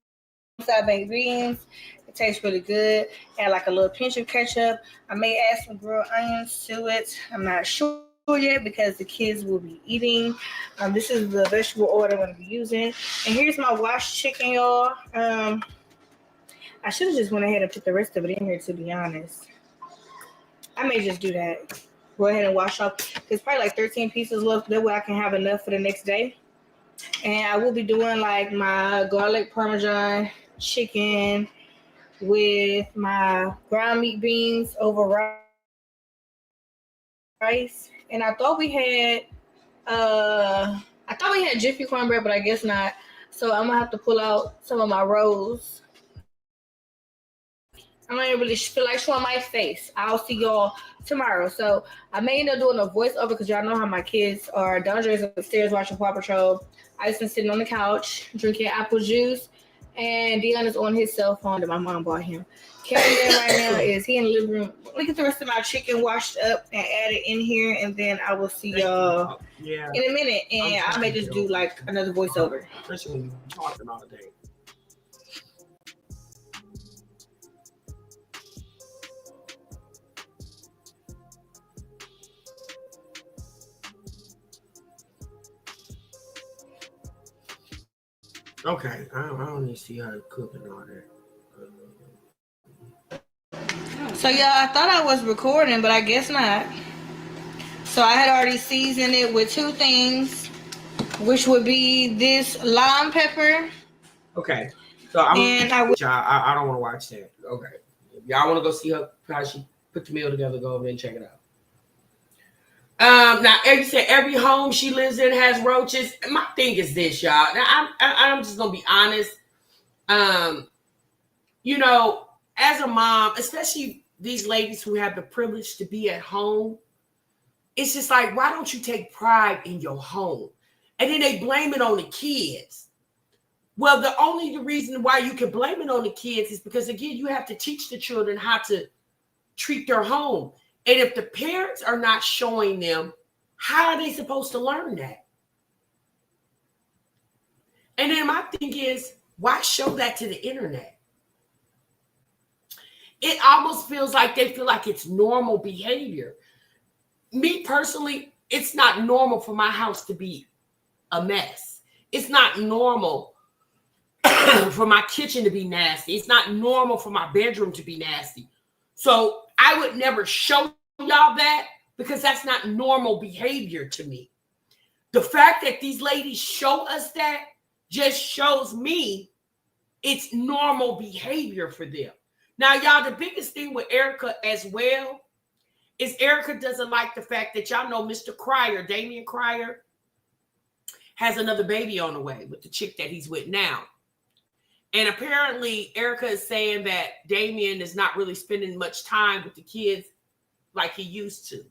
baked beans. It tastes really good. Add like a little pinch of ketchup. I may add some grilled onions to it. I'm not sure yet because the kids will be eating. This is the vegetable oil I'm going to be using. And here's my washed chicken, y'all. I should have just went ahead and put the rest of it in here, to be honest. I may just do that. Go ahead and wash off. There's probably like 13 pieces left. That way I can have enough for the next day. And I will be doing like my garlic parmesan chicken with my ground meat beans over rice. And I thought we had Jiffy cornbread, but I guess not. So I'm gonna have to pull out some of my rolls. I don't really feel like showing my face. I'll see y'all tomorrow. So I may end up doing a voiceover because y'all know how my kids are. Dondre is upstairs watching Paw Patrol. I've been sitting on the couch drinking apple juice, and Dion is on his cell phone that my mom bought him. Kevin right now is he in the living room. Look at the rest of my chicken washed up and added in here, and then I will see y'all in a minute. And I may just do like another voiceover. Especially when you're talking all day. Okay, I don't need to see how to cook and all that. So yeah, I thought I was recording, but I guess not. So I had already seasoned it with two things, which would be this lime pepper. Okay, so I don't want to watch that. Okay, if y'all want to go see how she put the meal together, go over and check it out. Now, you said every home she lives in has roaches. My thing is this, y'all. Now, I'm just gonna be honest. You know, as a mom, especially these ladies who have the privilege to be at home, it's just like, why don't you take pride in your home? And then they blame it on the kids. Well, the reason why you can blame it on the kids is because, again, you have to teach the children how to treat their home. And if the parents are not showing them, how are they supposed to learn that? And then my thing is, why show that to the internet? It almost feels like they feel like it's normal behavior. Me personally, it's not normal for my house to be a mess. It's not normal for my kitchen to be nasty. It's not normal for my bedroom to be nasty. So I would never show y'all that because that's not normal behavior to me. The fact that these ladies show us that just shows me it's normal behavior for them. Now, y'all, the biggest thing with Erica as well is Erica doesn't like the fact that y'all know Mr. Cryer, Damian Cryer, has another baby on the way with the chick that he's with now. And apparently, Erica is saying that Damian is not really spending much time with the kids like he used to,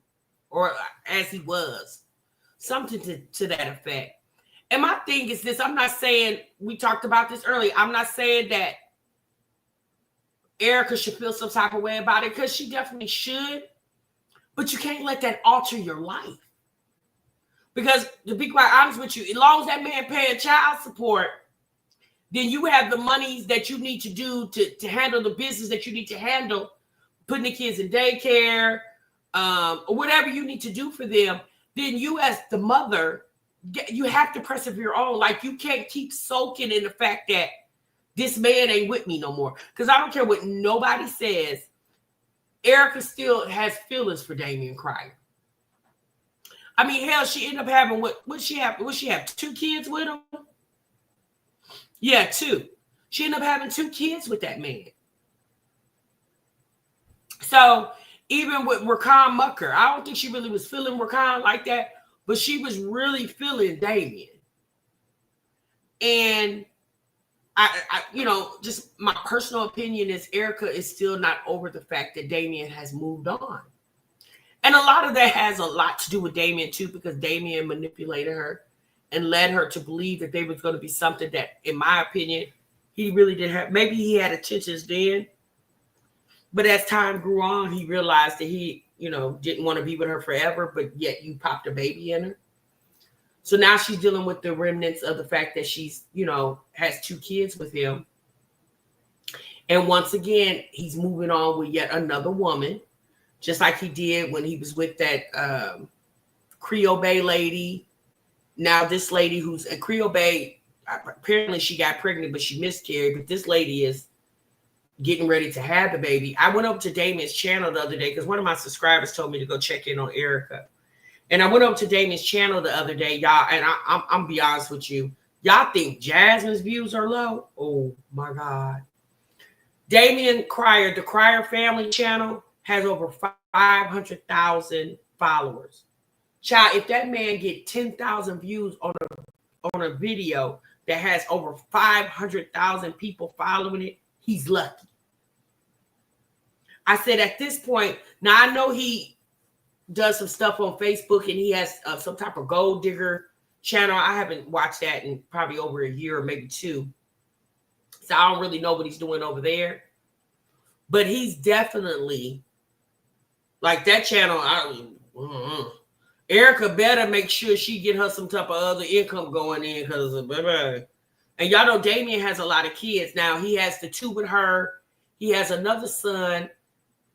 or as he was. Something to that effect. And my thing is this, I'm not saying, we talked about this earlier, I'm not saying that Erica should feel some type of way about it, because she definitely should, but you can't let that alter your life. Because to be quite honest with you, as long as that man paying child support, then you have the monies that you need to do to handle the business that you need to handle, putting the kids in daycare, or whatever you need to do for them. Then you as the mother, you have to persevere on. Like, you can't keep soaking in the fact that this man ain't with me no more. Because I don't care what nobody says, Erica still has feelings for Damian Cryer. I mean, hell, she ended up having what she have? What she have? 2 kids with him? Yeah, 2. She ended up having 2 kids with that man. So even with Rakan Mucker, I don't think she really was feeling Rakan like that, but she was really feeling Damian. And I just my personal opinion is Erica is still not over the fact that Damian has moved on. And a lot of that has a lot to do with Damian too, because Damian manipulated her and led her to believe that there was going to be something that, in my opinion, he really didn't have. Maybe he had intentions then, but as time grew on, he realized that he, didn't want to be with her forever, but yet you popped a baby in her. So now she's dealing with the remnants of the fact that she's, has 2 kids with him. And once again, he's moving on with yet another woman, just like he did when he was with that Creole Bay lady. Now this lady who's a Creole Bay, apparently she got pregnant, but she miscarried. But this lady is getting ready to have the baby. I went up to Damien's channel the other day because one of my subscribers told me to go check in on Erica. And I went up to Damien's channel the other day, y'all, and I'm be honest with you. Y'all think Jasmine's views are low? Oh, my God. Damien Cryer, the Cryer family channel, has over 500,000 followers. Child, if that man get 10,000 views on a video that has over 500,000 people following it, he's lucky. I said at this point, now I know he does some stuff on Facebook and he has some type of gold digger channel. I haven't watched that in probably over a year or maybe 2. So I don't really know what he's doing over there. But he's definitely, like that channel, Erica better make sure she get her some type of other income going in because and y'all know Damien has a lot of kids. Now he has the 2 with her. He has another son,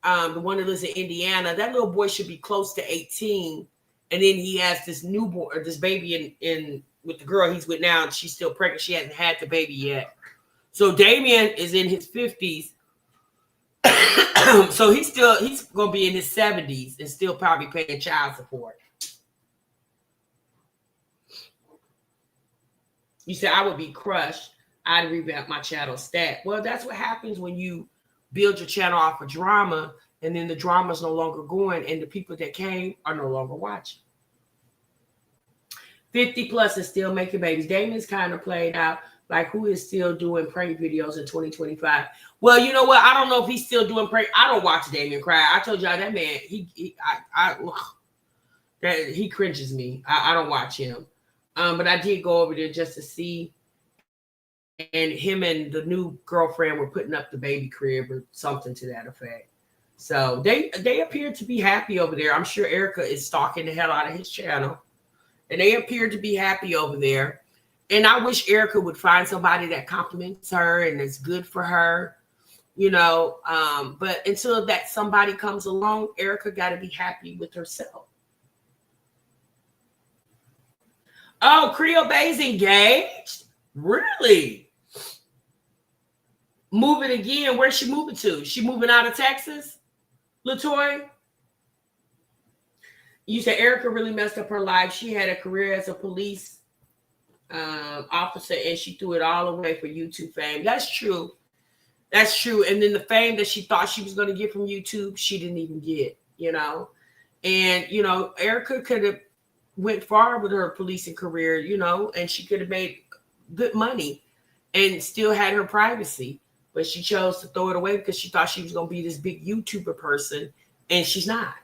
the one that lives in Indiana. That little boy should be close to 18. And then he has this newborn, or this baby in with the girl he's with now, and she's still pregnant. She hasn't had the baby yet. So Damien is in his 50s. So he's gonna be in his 70s and still probably paying child support. You said I would be crushed. I'd revamp my channel stat. Well, that's what happens when you build your channel off of drama, and then the drama is no longer going, and the people that came are no longer watching. 50 plus is still making babies. Damien's kind of played out. Like, who is still doing prank videos in 2025? Well, you know what? I don't know if he's still doing prank. I don't watch Damien cry. I told y'all that man, he cringes me. I don't watch him. But I did go over there just to see. And him and the new girlfriend were putting up the baby crib or something to that effect. So they appear to be happy over there. I'm sure Erica is stalking the hell out of his channel. And they appear to be happy over there. And I wish Erica would find somebody that compliments her and is good for her, but until that somebody comes along, Erica got to be happy with herself. Oh, Creole Bay's engaged? Really? Moving again. Where's she moving to? She moving out of Texas? LaToya? You said Erica really messed up her life. She had a career as a police officer, and she threw it all away for YouTube fame. That's true. That's true. And then the fame that she thought she was going to get from YouTube, she didn't even get, And, Erica could have went far with her policing career, and she could have made good money and still had her privacy. But she chose to throw it away because she thought she was going to be this big YouTuber person, and she's not.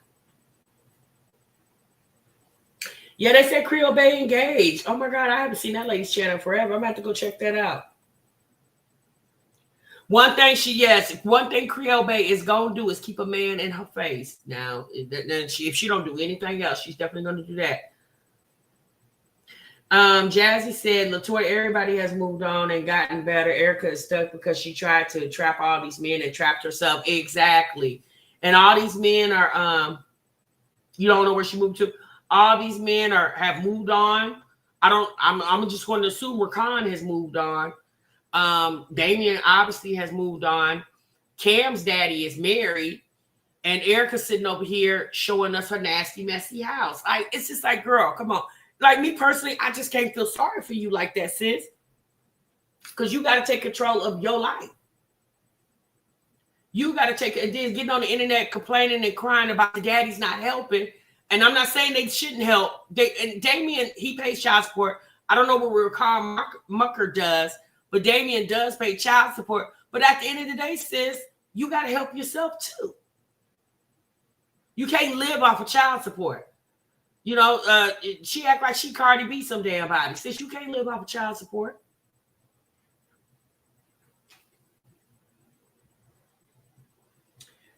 Yeah, they said Creole Bay engaged. Oh my God, I haven't seen that lady's channel forever. I'm about to go check that out. One thing Creole Bay is gonna do is keep a man in her face. Now, if she don't do anything else, she's definitely gonna do that. Jazzy said, LaToya, everybody has moved on and gotten better. Erica is stuck because she tried to trap all these men and trapped herself. Exactly. And all these men are you don't know where she moved to. All these men have moved on. I'm just going to assume Rakan has moved on. Damien obviously has moved on. Cam's daddy is married. And Erica's sitting over here showing us her nasty, messy house. It's just like, girl, come on. Like me personally, I just can't feel sorry for you like that, sis. Because you got to take control of your life. You got to take it. Then getting on the internet complaining and crying about the daddy's not helping. And I'm not saying they shouldn't help. And Damien, he pays child support. I don't know what Rakan Mucker does, but Damien does pay child support. But at the end of the day, sis, you got to help yourself too. You can't live off of child support. She act like she Cardi B some damn body. Sis, you can't live off of child support.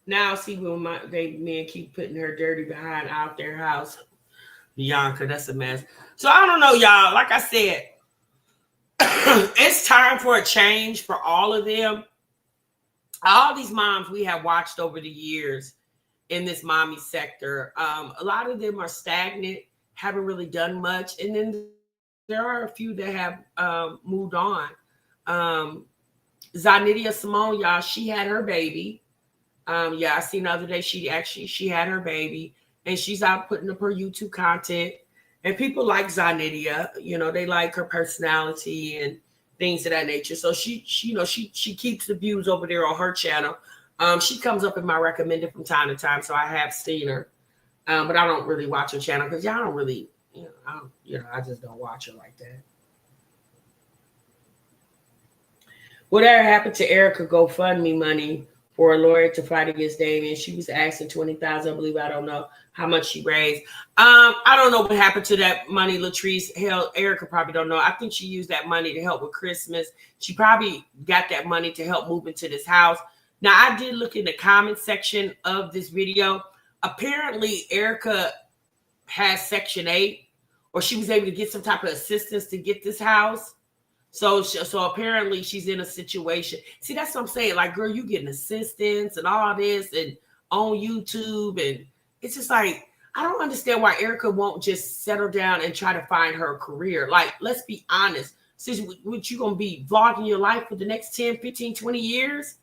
Now see when men keep putting her dirty behind out their house. Bianca, that's a mess. So I don't know, y'all. Like I said, it's time for a change for all of them. All these moms we have watched over the years in this mommy sector, a lot of them are stagnant, haven't really done much. And then there are a few that have moved on. Zanidia Simone, y'all, she had her baby. Yeah, I seen the other day she had her baby, and she's out putting up her YouTube content. And people like Zanidia, you know, they like her personality and things of that nature. So she keeps the views over there on her channel. She comes up in my recommended from time to time, so I have seen her. But I don't really watch her channel because y'all don't really, I just don't watch her like that. Whatever happened to Erica GoFundMe money for a lawyer to fight against Damien? She was asking $20,000, I believe. I don't know how much she raised. I don't know what happened to that money, Latrice. Hell, Erica probably don't know. I think she used that money to help with Christmas. She probably got that money to help move into this house. Now, I did look in the comment section of this video. Apparently, Erica has Section 8, or she was able to get some type of assistance to get this house. So apparently she's in a situation. See, that's what I'm saying. Like, girl, you getting assistance and all this and on YouTube. And it's just like, I don't understand why Erica won't just settle down and try to find her career. Like, let's be honest. Sis, what you going to be vlogging your life for the next 10, 15, 20 years?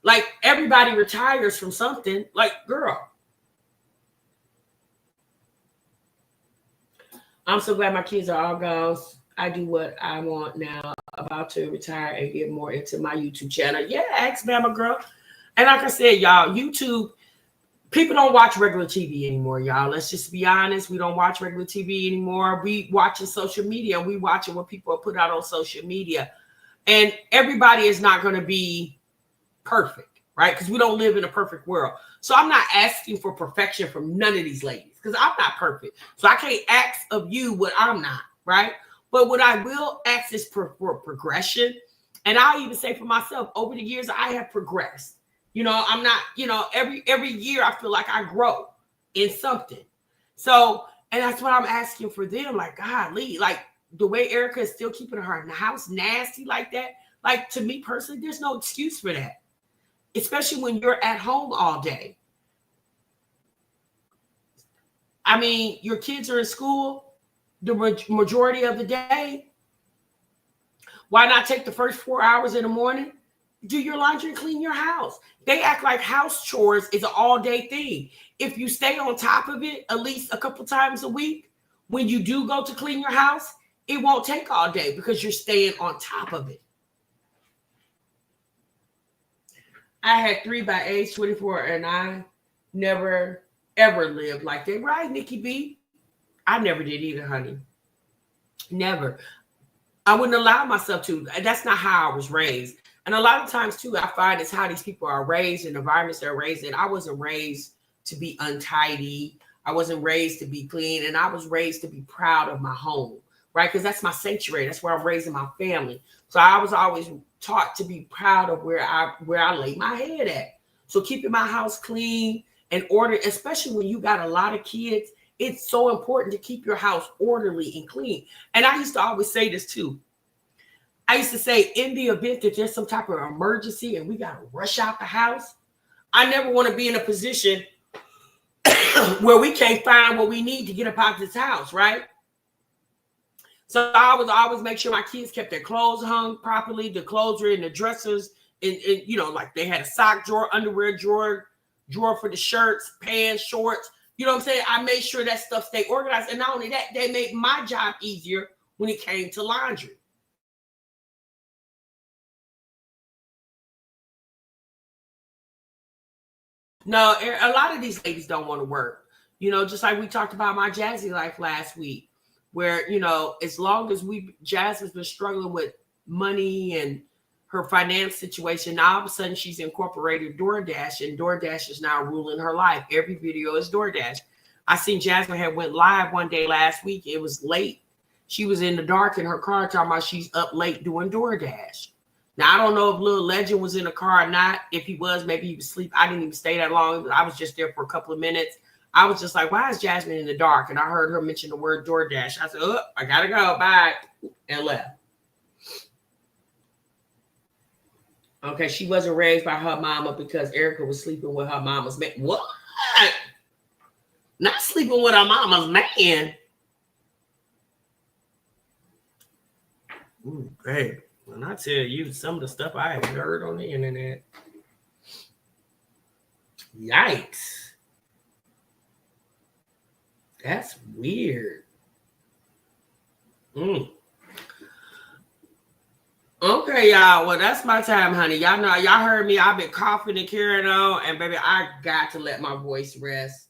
Like, everybody retires from something. Like, girl. I'm so glad my kids are all gone. I do what I want now, about to retire and get more into my YouTube channel. Yeah, ask Bama girl. And like I said, y'all, YouTube, people don't watch regular TV anymore, y'all. Let's just be honest. We don't watch regular TV anymore. We watching social media. We watching what people put out on social media. And everybody is not going to be perfect, right? Because we don't live in a perfect world. So I'm not asking for perfection from none of these ladies because I'm not perfect. So I can't ask of you what I'm not, right? But what I will ask is for progression. And I'll even say for myself, over the years, I have progressed. You know, I'm not, every year I feel like I grow in something. So, and that's what I'm asking for them. Like, golly, like the way Erica is still keeping her house nasty like that. Like, to me personally, there's no excuse for that. Especially when you're at home all day. I mean, your kids are in school the majority of the day. Why not take the first 4 hours in the morning, do your laundry and clean your house? They act like house chores is an all-day thing. If you stay on top of it at least a couple times a week, when you do go to clean your house, it won't take all day because you're staying on top of it. I had 3 by age 24, and I never, ever lived like that. Right, Nikki B? I never did either, honey. Never. I wouldn't allow myself to. That's not how I was raised. And a lot of times, too, I find it's how these people are raised and the environments they're raised in. I wasn't raised to be untidy. I wasn't raised to be clean. And I was raised to be proud of my home, right? Because that's my sanctuary. That's where I'm raising my family. So I was always taught to be proud of where I lay my head at. So keeping my house clean and ordered, especially when you got a lot of kids, it's so important to keep your house orderly and clean. And I used to always say this too. I used to say, in the event that there's some type of emergency and we got to rush out the house, I never want to be in a position where we can't find what we need to get up out of this house, right? So I would always make sure my kids kept their clothes hung properly. The clothes were in the dressers, and like they had a sock drawer, underwear drawer for the shirts, pants, shorts. You know what I'm saying? I made sure that stuff stayed organized. And not only that, they made my job easier when it came to laundry. No, a lot of these ladies don't want to work. Just like we talked about my Jazzy life last week, where, as long as Jazz has been struggling with money and her finance situation, now all of a sudden she's incorporated DoorDash, and DoorDash is now ruling her life. Every video is DoorDash. I seen Jasmine had went live one day last week. It was late. She was in the dark in her car talking about she's up late doing DoorDash. Now, I don't know if Lil Legend was in the car or not. If he was, maybe he was asleep. I didn't even stay that long. I was just there for a couple of minutes. I was just like, why is Jasmine in the dark? And I heard her mention the word DoorDash. I said, oh, I gotta go, bye, and left. Okay, she wasn't raised by her mama because Erica was sleeping with her mama's man. What? Not sleeping with her mama's man. Ooh, babe, when I tell you some of the stuff I have heard on the internet, yikes. That's weird. Okay, y'all. Well, that's my time, honey. Y'all know, y'all heard me. I've been coughing and carrying on, and baby, I got to let my voice rest.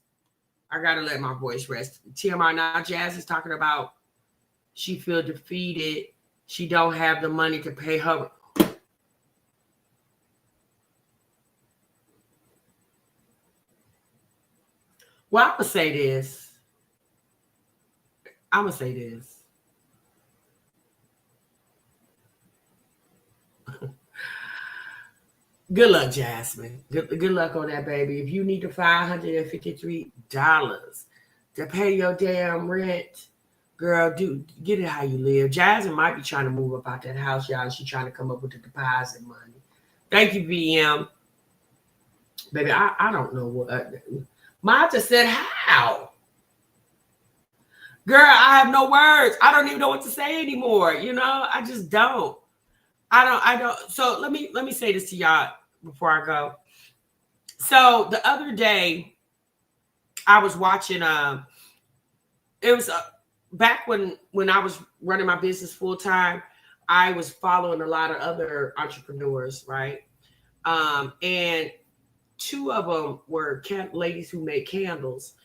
I got to let my voice rest. TMI now, Jazz is talking about she feel defeated. She don't have the money to pay her. Well, I'm going to say this. Good luck, Jasmine. Good luck on that, baby. If you need the $553 to pay your damn rent, girl, get it how you live. Jasmine might be trying to move up out that house, y'all. She's trying to come up with the deposit money. Thank you, VM. Baby, I don't know what. Martha said, how? Girl, I have no words. I don't even know what to say anymore. You know, I just don't. I don't. So let me say this to y'all before I go. So the other day, I was watching. It was back when I was running my business full time. I was following a lot of other entrepreneurs, right? And two of them were ladies who made candles.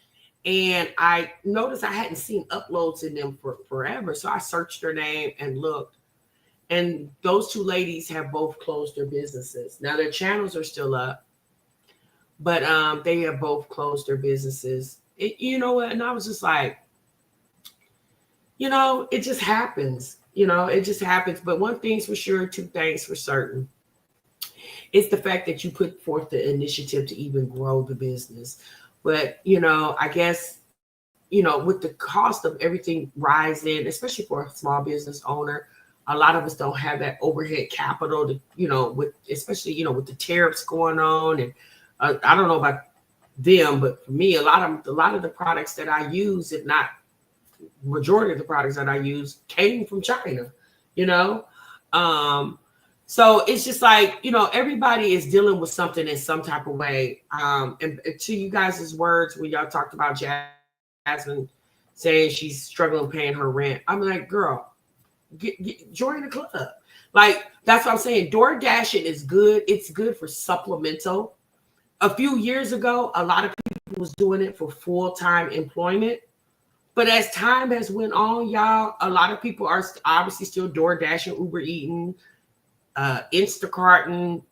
And I noticed I hadn't seen uploads in them for forever. So I searched their name and looked. And those two ladies have both closed their businesses. Now their channels are still up, but they have both closed their businesses. You know what? And I was just like, you know, it just happens. You know, it just happens. But one thing's for sure, two things for certain. It's the fact that you put forth the initiative to even grow the business. But, you know, I guess, you know, with the cost of everything rising, especially for a small business owner, a lot of us don't have that overhead capital to, you know, with especially, you know, with the tariffs going on. And I don't know about them, but for me, a lot of the products that I use, if not majority of the products that I use, came from China, you know. So it's just like, you know, everybody is dealing with something in some type of way. And to you guys' words, when y'all talked about Jasmine saying she's struggling paying her rent, I'm like, girl, join the club. Like, that's what I'm saying. Door dashing is good. It's good for supplemental. A few years ago, a lot of people was doing it for full-time employment. But as time has went on, y'all, a lot of people are obviously still door dashing, Uber eating, Instacarting,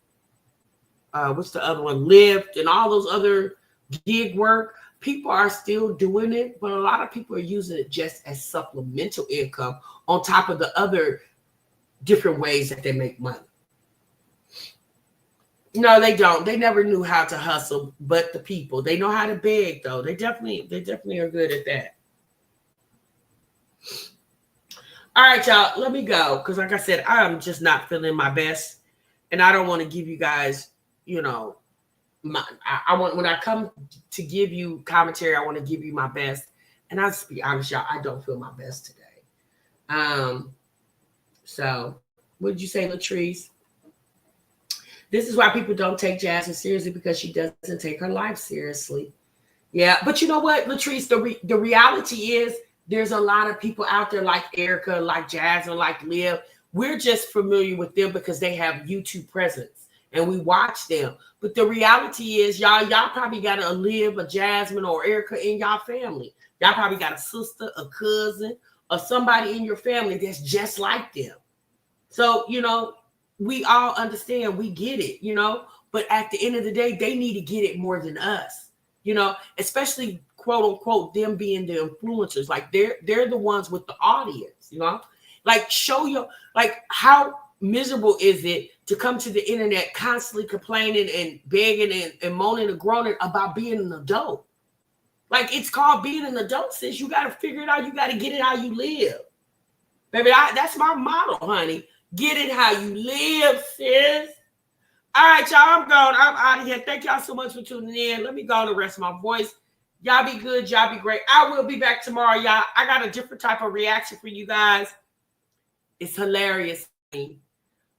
what's the other one? Lyft, and all those other gig work. People are still doing it, but a lot of people are using it just as supplemental income on top of the other different ways that they make money. No, they don't. They never knew how to hustle, but the people. They know how to beg, though. They definitely are good at that. All right, y'all, let me go. Because like I said, I'm just not feeling my best. And I don't want to give you guys, you know, I want, when I come to give you commentary, I want to give you my best. And I'll just be honest, y'all, I don't feel my best today. So what did you say, Latrice? This is why people don't take Jasmine seriously, because she doesn't take her life seriously. Yeah, but you know what, Latrice, the reality is, there's a lot of people out there like Erica, like Jasmine, like Liv. We're just familiar with them because they have YouTube presence and we watch them. But the reality is, y'all probably got a Liv, a Jasmine, or Erica in y'all family. Y'all probably got a sister, a cousin, or somebody in your family that's just like them. So, you know, we all understand, we get it, you know. But at the end of the day, they need to get it more than us, you know, especially quote unquote them being the influencers. Like they're the ones with the audience, you know. Like, show your, like, how miserable is it to come to the internet constantly complaining and begging and moaning and groaning about being an adult? Like, it's called being an adult, sis. You got to figure it out. You got to get it how you live. Baby, that's my motto, honey. Get it how you live, sis. All right, y'all, I'm gone. I'm out of here. Thank y'all so much for tuning in. Let me go on the rest of my voice. Y'all be good. Y'all be great. I will be back tomorrow, y'all. I got a different type of reaction for you guys. It's hilarious.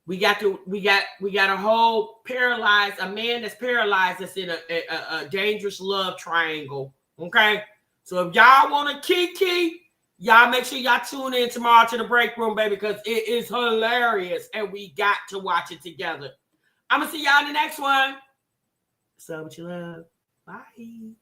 We got a whole paralyzed, a man that's paralyzed that's in a dangerous love triangle. Okay. So if y'all want to kiki, y'all make sure y'all tune in tomorrow to the break room, baby, because it is hilarious and we got to watch it together. I'm going to see y'all in the next one. So much love. Bye.